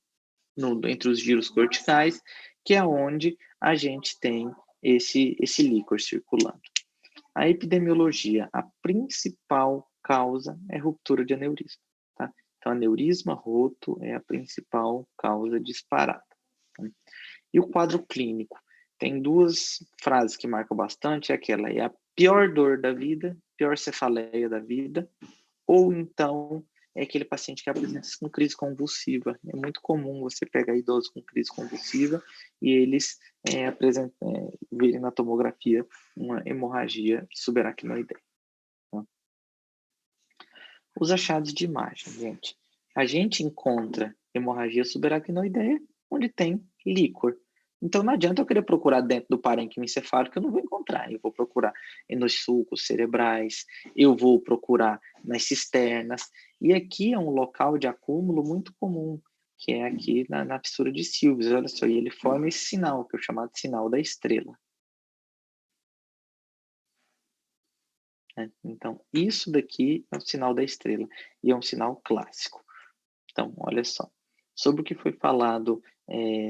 os giros corticais, que é onde a gente tem esse líquor circulando. A epidemiologia, a principal causa é ruptura de aneurisma. Tá? Então, aneurisma roto é a principal causa disparada. Tá? E o quadro clínico? Tem duas frases que marcam bastante, aquela é a pior dor da vida, pior cefaleia da vida, ou então é aquele paciente que apresenta com crise convulsiva. É muito comum você pegar idosos com crise convulsiva e eles verem na tomografia uma hemorragia subaracnoideia. Tá? Os achados de imagem, gente. A gente encontra hemorragia subaracnoideia onde tem líquor. Então, não adianta eu querer procurar dentro do parênquima encefálico, eu não vou encontrar. Eu vou procurar nos sulcos cerebrais, eu vou procurar nas cisternas. E aqui é um local de acúmulo muito comum, que é aqui na fissura de Sylvius. Olha só, e ele forma esse sinal, que é o chamado sinal da estrela. Então, isso daqui é o sinal da estrela, e é um sinal clássico. Então, olha só. Sobre o que foi falado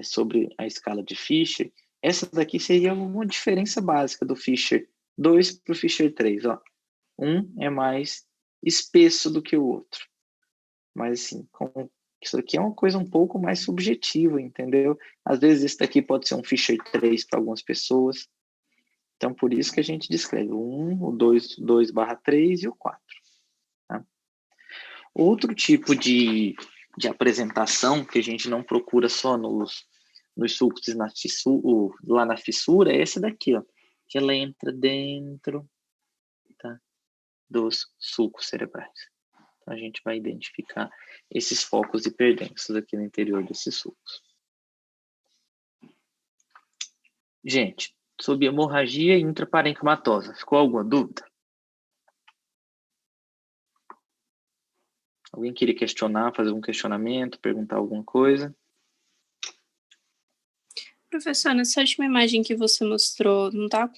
sobre a escala de Fisher, essa daqui seria uma diferença básica do Fisher 2 para o Fisher 3. Ó. Um é mais espesso do que o outro. Mas, assim, isso aqui é uma coisa um pouco mais subjetiva, entendeu? Às vezes, esse daqui pode ser um Fisher 3 para algumas pessoas. Então, por isso que a gente descreve o 1, o 2/3 e o 4. Tá? Outro tipo de apresentação que a gente não procura só nos sulcos lá na fissura é essa daqui, ó, que ela entra dentro, tá, dos sulcos cerebrais. Então, a gente vai identificar esses focos hiperdensos aqui no interior desses sulcos. Gente, sobre hemorragia intraparenquimatosa, ficou alguma dúvida? Alguém queria questionar, fazer um questionamento, perguntar alguma coisa? Professor, nessa última imagem que você mostrou, não tá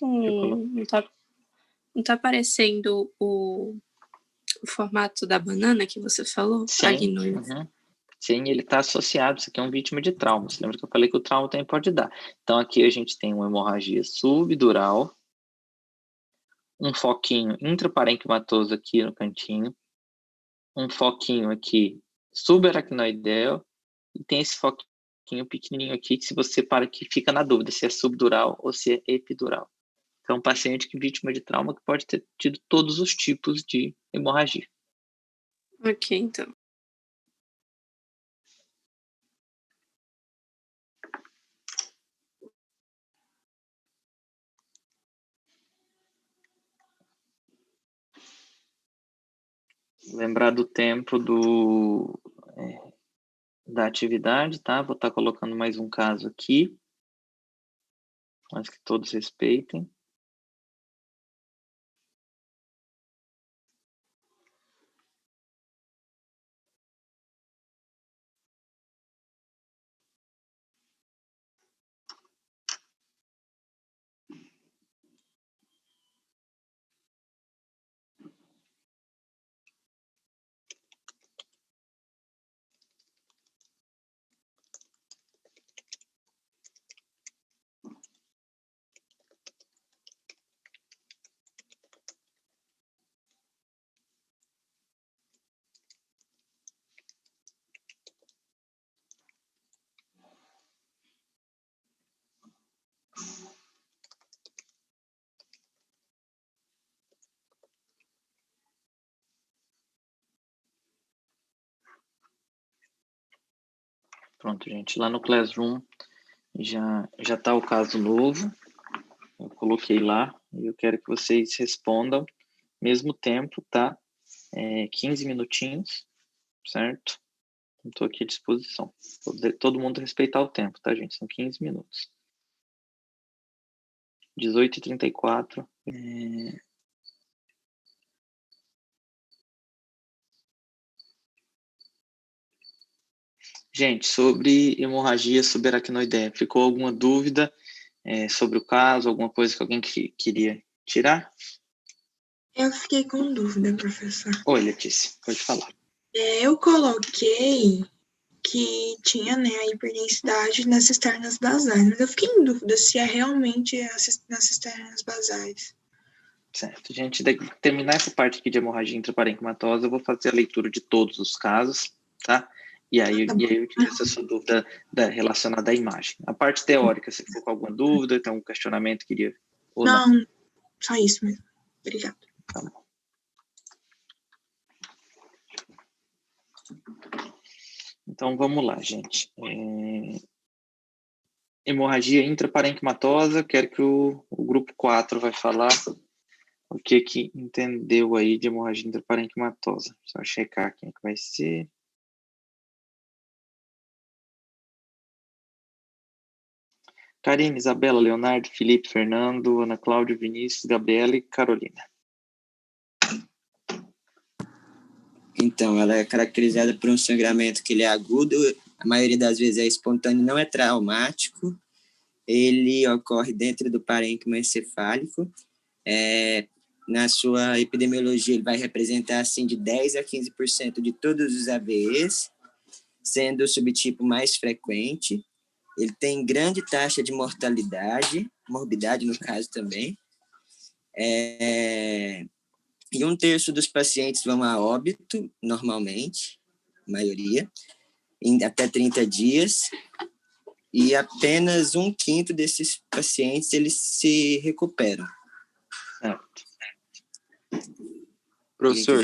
aparecendo o formato da banana que você falou? Sim, sim, ele está associado, isso aqui é um vítima de trauma. Você lembra que eu falei que o trauma também pode dar. Então, aqui a gente tem uma hemorragia subdural, um foquinho intraparenquimatoso aqui no cantinho, um foquinho aqui subaracnoideo, e tem esse foquinho pequenininho aqui, que se você para que fica na dúvida se é subdural ou se é epidural. Então, um paciente que é vítima de trauma que pode ter tido todos os tipos de hemorragia. Ok, então. Lembrar do tempo da atividade, tá? Vou estar colocando mais um caso aqui, mas que todos respeitem. Pronto, gente. Lá no Classroom já está o caso novo. Eu coloquei lá e eu quero que vocês respondam mesmo tempo, tá? 15 minutinhos, certo? Estou aqui à disposição. Todo mundo respeitar o tempo, tá, gente? São 15 minutos. 18h34. Gente, sobre hemorragia subaracnoideia, ficou alguma dúvida sobre o caso? Alguma coisa que alguém queria tirar? Eu fiquei com dúvida, professor. Oi, Letícia, pode falar. Eu coloquei que tinha, né, a hiperdensidade nas cisternas basais, mas eu fiquei em dúvida se é realmente nas cisternas basais. Certo, gente, de terminar essa parte aqui de hemorragia intraparenquimatosa, eu vou fazer a leitura de todos os casos, tá? E aí eu tiro essa sua dúvida relacionada à imagem. A parte teórica, se ficou com alguma dúvida, tem algum questionamento, queria... Ou não, só isso mesmo. Obrigada. Tá bom. Então, vamos lá, gente. Hemorragia intraparenquimatosa, quero que o grupo 4 vai falar o que entendeu aí de hemorragia intraparenquimatosa. Só checar quem é que vai ser. Karine, Isabela, Leonardo, Felipe, Fernando, Ana Cláudia, Vinícius, Gabriela e Carolina. Então, ela é caracterizada por um sangramento que ele é agudo, a maioria das vezes é espontâneo, não é traumático, ele ocorre dentro do parênquima encefálico, na sua epidemiologia ele vai representar assim de 10 a 15% de todos os AVEs, sendo o subtipo mais frequente. Ele tem grande taxa de mortalidade, morbidade no caso também, e 1/3 dos pacientes vão a óbito, normalmente, a maioria, em até 30 dias, e apenas 1/5 desses pacientes eles se recuperam. Certo. Professor,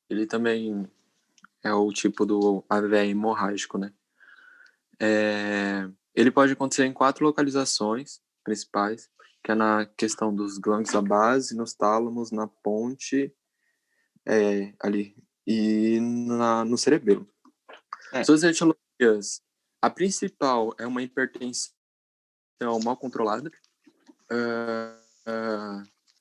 ele também é o tipo do AVE hemorrágico, né? Ele pode acontecer em 4 localizações principais, que é na questão dos glândulos da base, nos tálamos, na ponte, ali, e no cerebelo. Suas etiologias, a principal é uma hipertensão mal controlada,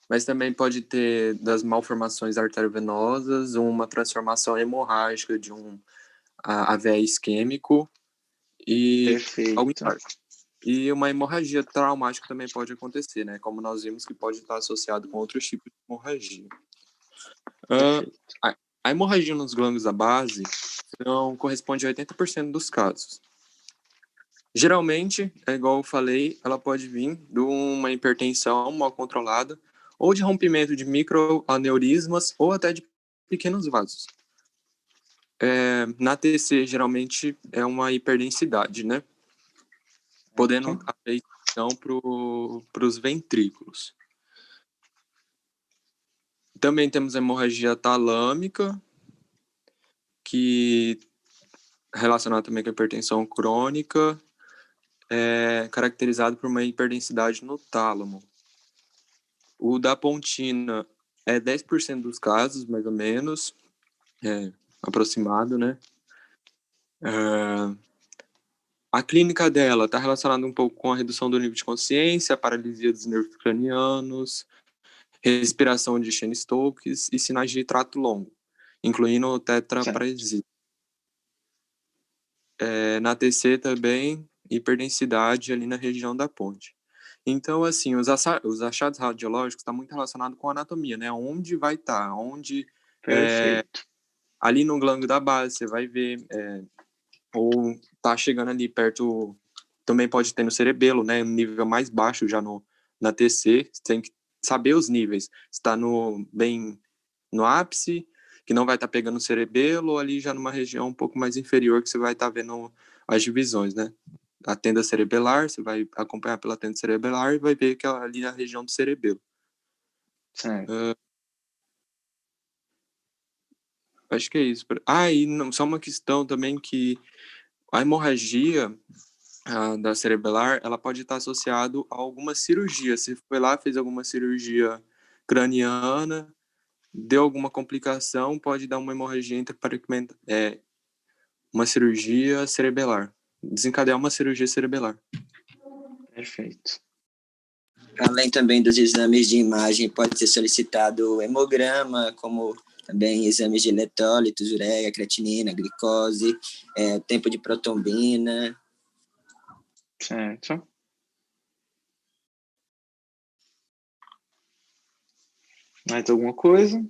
mas também pode ter das malformações arteriovenosas, uma transformação hemorrágica de um AVE isquêmico e algum infarto. E uma hemorragia traumática também pode acontecer, né? Como nós vimos que pode estar associado com outros tipos de hemorragia. A hemorragia nos glândulos da base não corresponde a 80% dos casos. Geralmente, igual eu falei, ela pode vir de uma hipertensão mal controlada ou de rompimento de microaneurismas ou até de pequenos vasos. Na TC, geralmente, é uma hiperdensidade, né? Podendo haver então para os ventrículos. Também temos a hemorragia talâmica, que é relacionada também com a hipertensão crônica, caracterizado por uma hiperdensidade no tálamo. O da pontina É 10% dos casos, mais ou menos, aproximado, né? A clínica dela está relacionada um pouco com a redução do nível de consciência, a paralisia dos nervos cranianos, respiração de Cheyne-Stokes e sinais de trato longo, incluindo tetraparesia. Na TC também, hiperdensidade ali na região da ponte. Então, assim, os achados radiológicos estão muito relacionados com a anatomia, né? Onde vai estar, onde... Perfeito. Ali no glândulo da base, você vai ver, ou tá chegando ali perto, também pode ter no cerebelo, né? Um nível mais baixo já na TC, você tem que saber os níveis. Se está bem no ápice, que não vai estar pegando o cerebelo, ou ali já numa região um pouco mais inferior, que você vai estar vendo as divisões, né? A tenda cerebelar, você vai acompanhar pela tenda cerebelar e vai ver que é ali na região do cerebelo. Certo. Acho que é isso. E só uma questão também que a hemorragia da cerebelar, ela pode estar associada a alguma cirurgia. Você foi lá, fez alguma cirurgia craniana, deu alguma complicação, pode dar uma hemorragia intraparenquimal, uma cirurgia cerebelar, desencadear uma cirurgia cerebelar. Perfeito. Além também dos exames de imagem, pode ser solicitado hemograma, como também exames de eletrólitos, ureia, creatinina, glicose, tempo de protombina. Certo. Mais alguma coisa?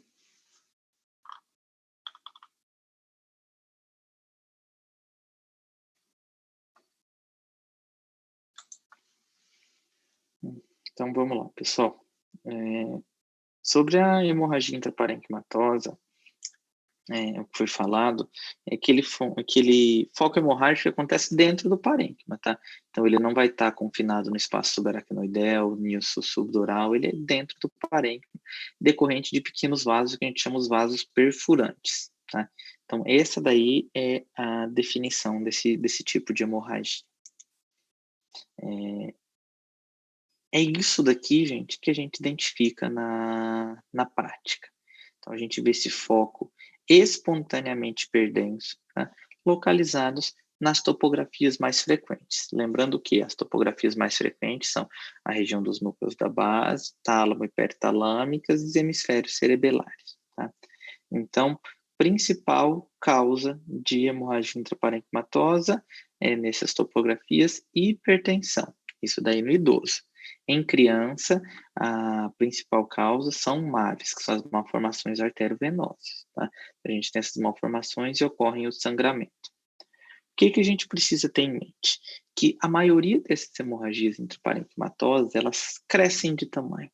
Então, vamos lá, pessoal. Sobre a hemorragia intraparenquimatosa, o que foi falado, aquele foco hemorrágico acontece dentro do parênquima, tá? Então, ele não vai estar confinado no espaço subaracnoideu, nisso subdural, ele é dentro do parênquima, decorrente de pequenos vasos, que a gente chama os vasos perfurantes, tá? Então, essa daí é a definição desse tipo de hemorragia. É isso daqui, gente, que a gente identifica na prática. Então, a gente vê esse foco espontaneamente hiperdenso, tá? Localizados nas topografias mais frequentes. Lembrando que as topografias mais frequentes são a região dos núcleos da base, tálamo e peritalâmicas e os hemisférios cerebelares, tá? Então, principal causa de hemorragia intraparenquimatosa nessas topografias, hipertensão. Isso daí no idoso. Em criança, a principal causa são MAVs, que são as malformações arteriovenosas, tá? A gente tem essas malformações e ocorrem o sangramento. O que a gente precisa ter em mente? Que a maioria dessas hemorragias intraparenquimatosas, elas crescem de tamanho.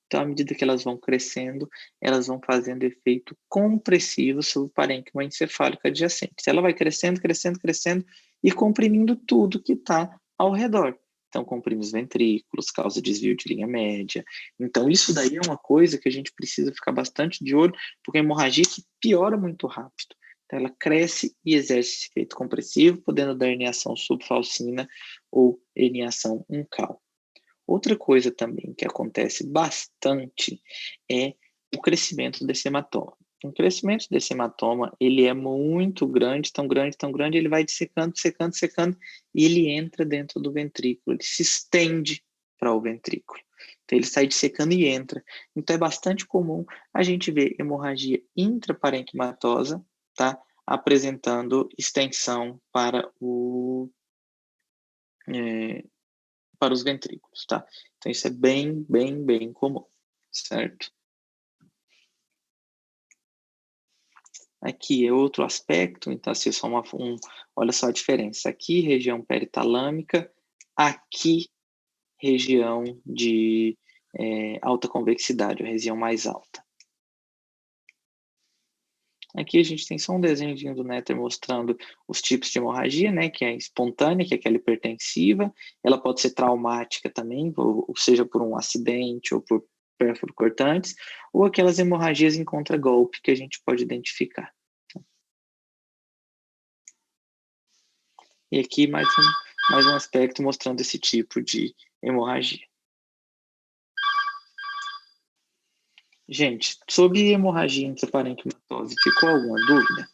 Então, à medida que elas vão crescendo, elas vão fazendo efeito compressivo sobre o parênquima encefálico adjacente. Ela vai crescendo, crescendo, crescendo e comprimindo tudo que está ao redor. Então, comprime os ventrículos, causa desvio de linha média. Então, isso daí é uma coisa que a gente precisa ficar bastante de olho, porque é uma hemorragia que piora muito rápido. Então, ela cresce e exerce esse efeito compressivo, podendo dar herniação subfalcina ou herniação uncal. Outra coisa também que acontece bastante é o crescimento desse hematoma. O crescimento desse hematoma, ele é muito grande, tão grande, tão grande, ele vai dissecando, secando, secando, e ele entra dentro do ventrículo, ele se estende para o ventrículo. Então, ele sai dissecando e entra. Então, é bastante comum a gente ver hemorragia intraparenquimatosa, tá? Apresentando extensão para os ventrículos, tá? Então, isso é bem, bem, bem comum, certo? Aqui é outro aspecto, então, assim, olha só a diferença. Aqui, região peritalâmica, aqui, região de alta convexidade, a região mais alta. Aqui a gente tem só um desenho do Netter mostrando os tipos de hemorragia, né, que é espontânea, que é aquela hipertensiva, ela pode ser traumática também, ou seja, por um acidente ou por pérfuro cortantes, ou aquelas hemorragias em contragolpe que a gente pode identificar. E aqui mais um aspecto mostrando esse tipo de hemorragia. Gente, sobre hemorragia intraparenquimatose, ficou alguma dúvida?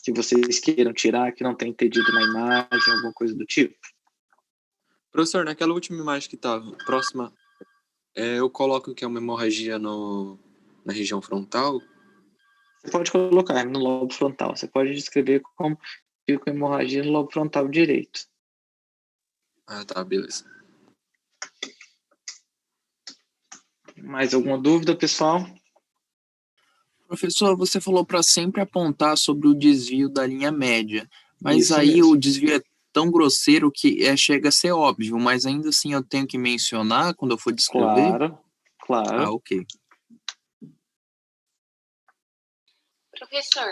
Que vocês queiram tirar, que não tem entendido na imagem, alguma coisa do tipo? Professor, naquela última imagem que estava próxima, eu coloco que é uma hemorragia na região frontal? Você pode colocar no lobo frontal. Você pode descrever como fica a hemorragia no lobo frontal direito. Ah, tá, beleza. Mais alguma dúvida, pessoal? Professor, você falou para sempre apontar sobre o desvio da linha média, mas Isso aí mesmo. o desvio é tão grosseiro que chega a ser óbvio, mas ainda assim eu tenho que mencionar quando eu for descrever? Claro. Ah, ok. Professor,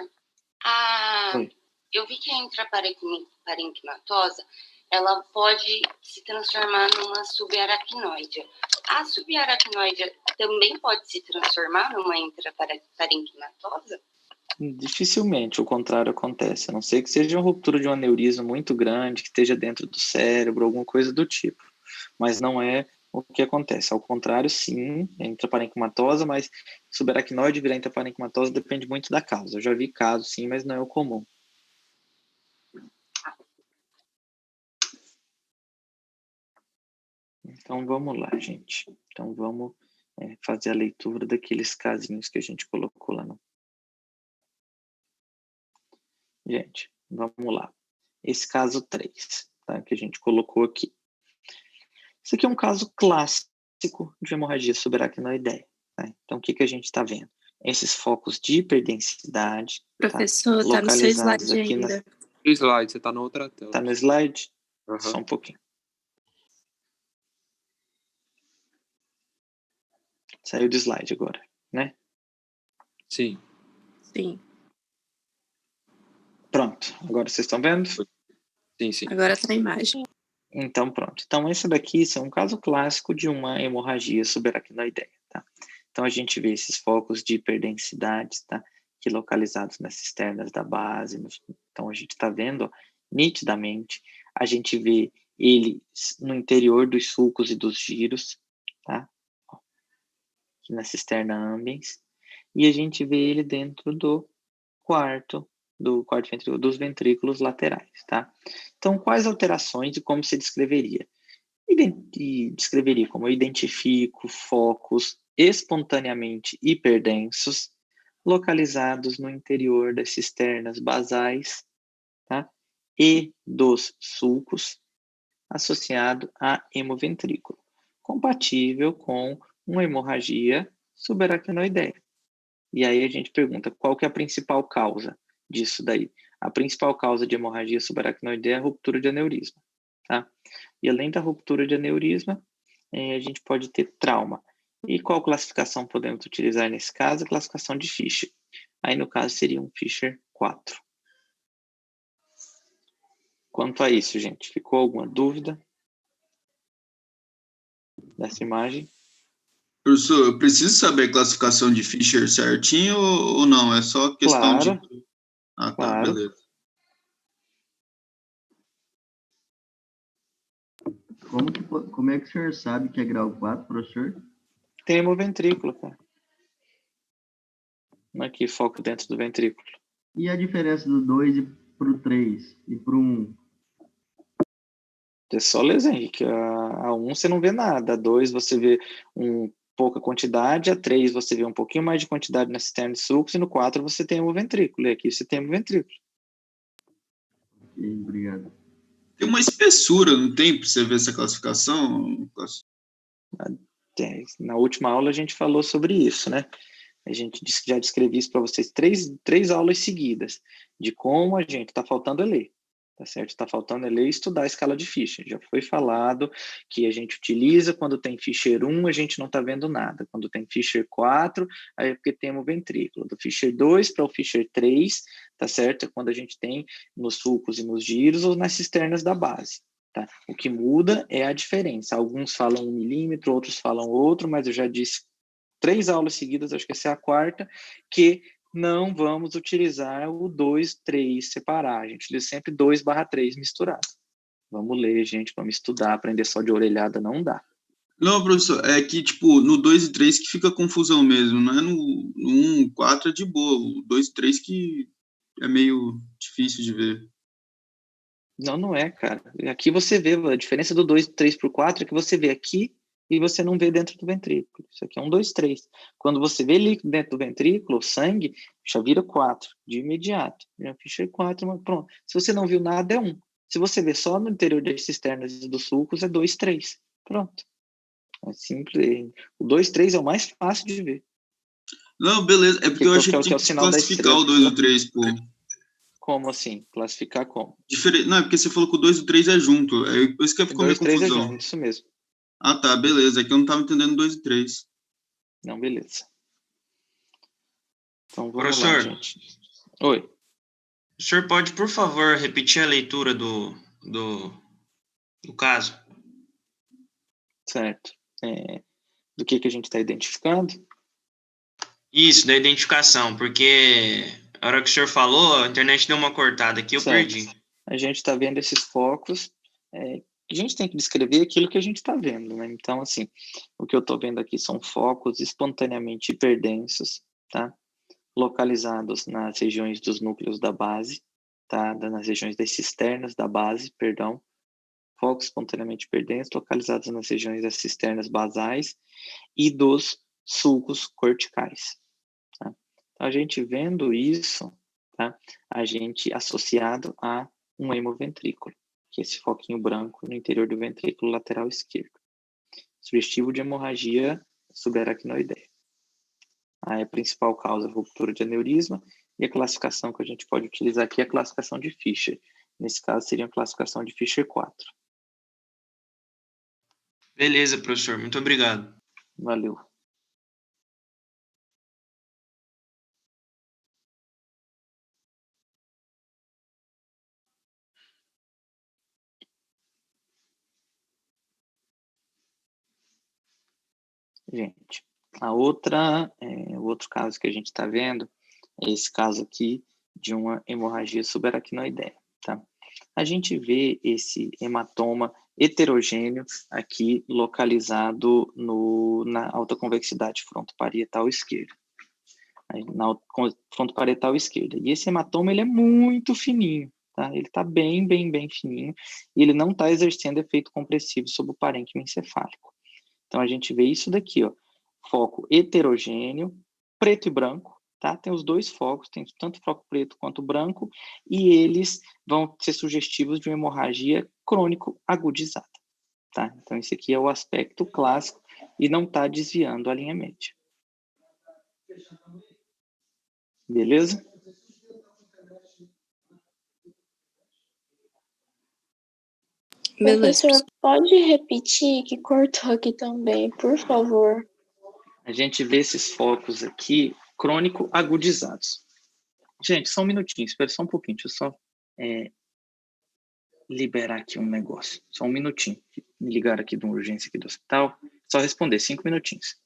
Oi. eu vi que a intraparenquimatosa, ela pode se transformar numa subaracnoide. A subaracnoide também pode se transformar numa intraparenquimatosa? Dificilmente o contrário acontece, a não ser que seja uma ruptura de um aneurisma muito grande, que esteja dentro do cérebro, alguma coisa do tipo. Mas não é o que acontece. Ao contrário, sim, é intraparenquimatosa, mas subaracnoide virar intraparenquimatosa depende muito da causa. Eu já vi casos, sim, mas não é o comum. Então, vamos lá, gente. Então, vamos fazer a leitura daqueles casinhos que a gente colocou lá no... Gente, vamos lá. Esse caso 3, tá, que a gente colocou aqui. Isso aqui é um caso clássico de hemorragia subaracnoideia. Tá? Então, o que a gente está vendo? Esses focos de hiperdensidade. Professor, tá no seu localizados slide aqui ainda. O slide, você está na outra tela. Tá no slide? Uhum. Só um pouquinho. Saiu do slide agora, né? Sim. Sim. Pronto. Agora vocês estão vendo? Sim, sim. Agora está a imagem. Então, pronto. Então, esse daqui é um caso clássico de uma hemorragia subaracnoideia, tá? Então, a gente vê esses focos de hiperdensidade, tá? Que localizados nas cisternas da base. Então, a gente está vendo, ó, nitidamente, a gente vê ele no interior dos sulcos e dos giros, tá? Aqui na cisterna ambiens. E a gente vê ele dentro do quarto ventrículo, dos ventrículos laterais, tá? Então, quais alterações e como se descreveria? Descreveria como eu identifico focos espontaneamente hiperdensos localizados no interior das cisternas basais, tá? E dos sulcos associado a hemoventrículo, compatível com uma hemorragia subaracnoideia. E aí a gente pergunta, qual que é a principal causa disso daí? A principal causa de hemorragia subaracnoideia é a ruptura de aneurisma, tá? E além da ruptura de aneurisma, a gente pode ter trauma. E qual classificação podemos utilizar nesse caso? A classificação de Fischer. Aí no caso seria um Fischer 4. Quanto a isso, gente, ficou alguma dúvida dessa imagem? Professor, eu preciso saber a classificação de Fischer certinho ou não? É só questão Claro. de... Ah, tá, Claro. beleza. Como é que o senhor sabe que é grau 4, professor? Tem hemoventrículo, cara. Aqui, foco dentro do ventrículo. E a diferença do 2 para o 3 e para o 1? É só lesão, Henrique. A 1 você não vê nada. A 2 você vê pouca quantidade. A 3 você vê um pouquinho mais de quantidade na cisterna de sulcos. E no 4 você tem hemoventrículo. E aqui você tem hemoventrículo. Obrigado. Tem uma espessura, não tem, para você ver essa classificação? Na última aula a gente falou sobre isso, né? A gente já descrevi isso para vocês três aulas seguidas, de como a gente está faltando ler, tá certo? Está faltando ler e estudar a escala de Fischer. Já foi falado que a gente utiliza quando tem Fischer 1, a gente não está vendo nada. Quando tem Fischer 4, aí é porque tem o ventrículo. Do Fischer 2 para o Fischer 3, tá certo? É quando a gente tem nos sulcos e nos giros ou nas cisternas da base. Tá? O que muda é a diferença. Alguns falam 1 milímetro, outros falam outro, mas eu já disse 3 aulas seguidas, acho que essa é a 4ª, que não vamos utilizar o 2, 3 separar. A gente utiliza sempre 2/3 misturado. Vamos ler, gente, vamos estudar, aprender só de orelhada não dá. Não, professor, é que, tipo, no 2 e 3 que fica confusão mesmo, não é no 1, 4 é de boa, o 2 e 3 que é meio difícil de ver. Não, não é, cara. Aqui você vê, a diferença do 2, 3 para o 4 é que você vê aqui e você não vê dentro do ventrículo. Isso aqui é um 2, 3. Quando você vê líquido dentro do ventrículo, o sangue, já vira 4, de imediato. Já ficha 4, mas pronto. Se você não viu nada, é 1. Se você vê só no interior das cisternas e dos sulcos, é 2, 3. Pronto. É simples. O 2, 3 é o mais fácil de ver. Não, beleza, é porque eu achei que é tinha o que sinal da classificar estrela. o 2 e o 3, pô. Como assim? Classificar como? Não, é porque você falou que o 2 e o 3 é junto, é por isso que ficou meio 2, 3 é confusão. junto, isso mesmo. Ah, tá, beleza, é que eu não tava entendendo 2 e 3. Não, beleza. Então vamos Professor, lá, gente. Oi. O senhor pode, por favor, repetir a leitura do caso? Certo. Do que a gente está identificando? Isso, da identificação, porque a hora que o senhor falou, a internet deu uma cortada aqui, eu Certo. perdi. A gente está vendo esses focos. A gente tem que descrever aquilo que a gente está vendo, né? Então, assim, o que eu estou vendo aqui são focos espontaneamente hiperdensos, tá? Localizados nas regiões dos núcleos da base, tá? Nas regiões das cisternas da base, perdão. Focos espontaneamente hiperdensos localizados nas regiões das cisternas basais e dos sulcos corticais. Tá? Então, a gente vendo isso, tá? A gente associado a um hemoventrículo, que é esse foquinho branco no interior do ventrículo lateral esquerdo, sugestivo de hemorragia subaracnoideia. A principal causa é a ruptura de aneurisma, e a classificação que a gente pode utilizar aqui é a classificação de Fischer. Nesse caso, seria a classificação de Fischer 4. Beleza, professor, muito obrigado. Valeu. Gente, o outro caso que a gente está vendo é esse caso aqui de uma hemorragia subaracnoideia, tá? A gente vê esse hematoma heterogêneo aqui localizado na alta convexidade frontoparietal esquerda, na frontoparietal esquerda. E esse hematoma, ele é muito fininho, tá? Ele está bem, bem, bem fininho, e ele não está exercendo efeito compressivo sobre o parênquima encefálico. Então, a gente vê isso daqui, ó, foco heterogêneo, preto e branco, tá? Tem os dois focos, tem tanto foco preto quanto branco, e eles vão ser sugestivos de uma hemorragia crônico agudizada, tá? Então, esse aqui é o aspecto clássico e não está desviando a linha média. Beleza? Professor, pode repetir que cortou aqui também, por favor? A gente vê esses focos aqui crônico agudizados. Gente, só um minutinho, espera só um pouquinho, deixa eu só liberar aqui um negócio. Só um minutinho. Me ligaram aqui de uma urgência aqui do hospital. Só responder, 5 minutinhos.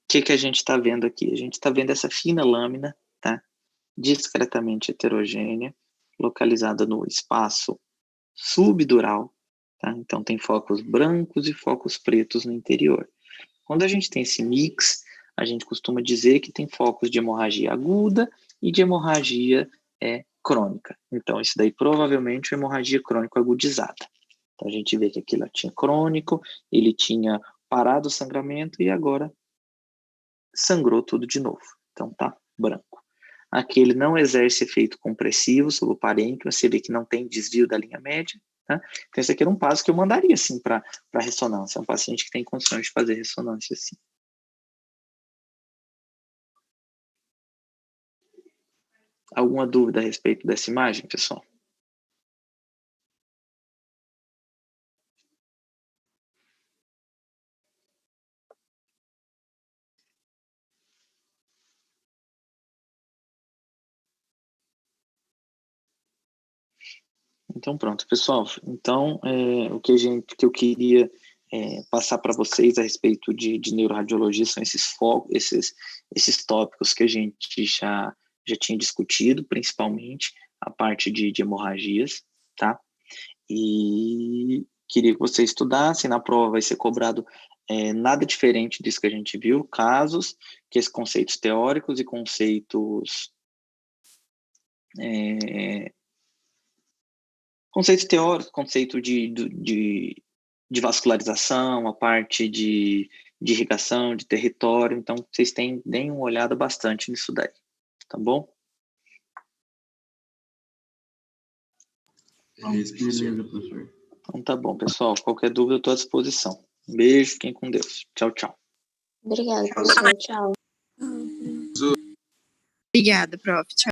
que a gente está vendo aqui? A gente está vendo essa fina lâmina, tá? Discretamente heterogênea, localizada no espaço subdural, tá? Então tem focos brancos e focos pretos no interior. Quando a gente tem esse mix, a gente costuma dizer que tem focos de hemorragia aguda e de hemorragia crônica. Então, isso daí provavelmente é hemorragia crônico agudizada. Então, a gente vê que aquilo tinha crônico, ele tinha parado o sangramento e agora sangrou tudo de novo. Então, tá branco. Aqui ele não exerce efeito compressivo sobre o parênquima, você vê que não tem desvio da linha média. Tá? Então, esse aqui era um passo que eu mandaria, assim, para ressonância. É um paciente que tem condições de fazer ressonância, assim. Alguma dúvida a respeito dessa imagem, pessoal? Então, pronto, pessoal. Então, o que eu queria passar para vocês a respeito de neuroradiologia são esses focos, esses tópicos que a gente já tinha discutido, principalmente a parte de hemorragias, tá? E queria que vocês estudassem. Na prova vai ser cobrado nada diferente disso que a gente viu, casos, que esses conceitos teóricos e conceitos teóricos, conceito de vascularização, a parte de irrigação, de território. Então, vocês deem uma olhada bastante nisso daí, tá bom? Beleza, professor. Então, tá bom, pessoal. Qualquer dúvida, eu estou à disposição. Um beijo, fiquem com Deus. Tchau, tchau. Obrigada, professor. Tchau. Obrigada, prof. Tchau.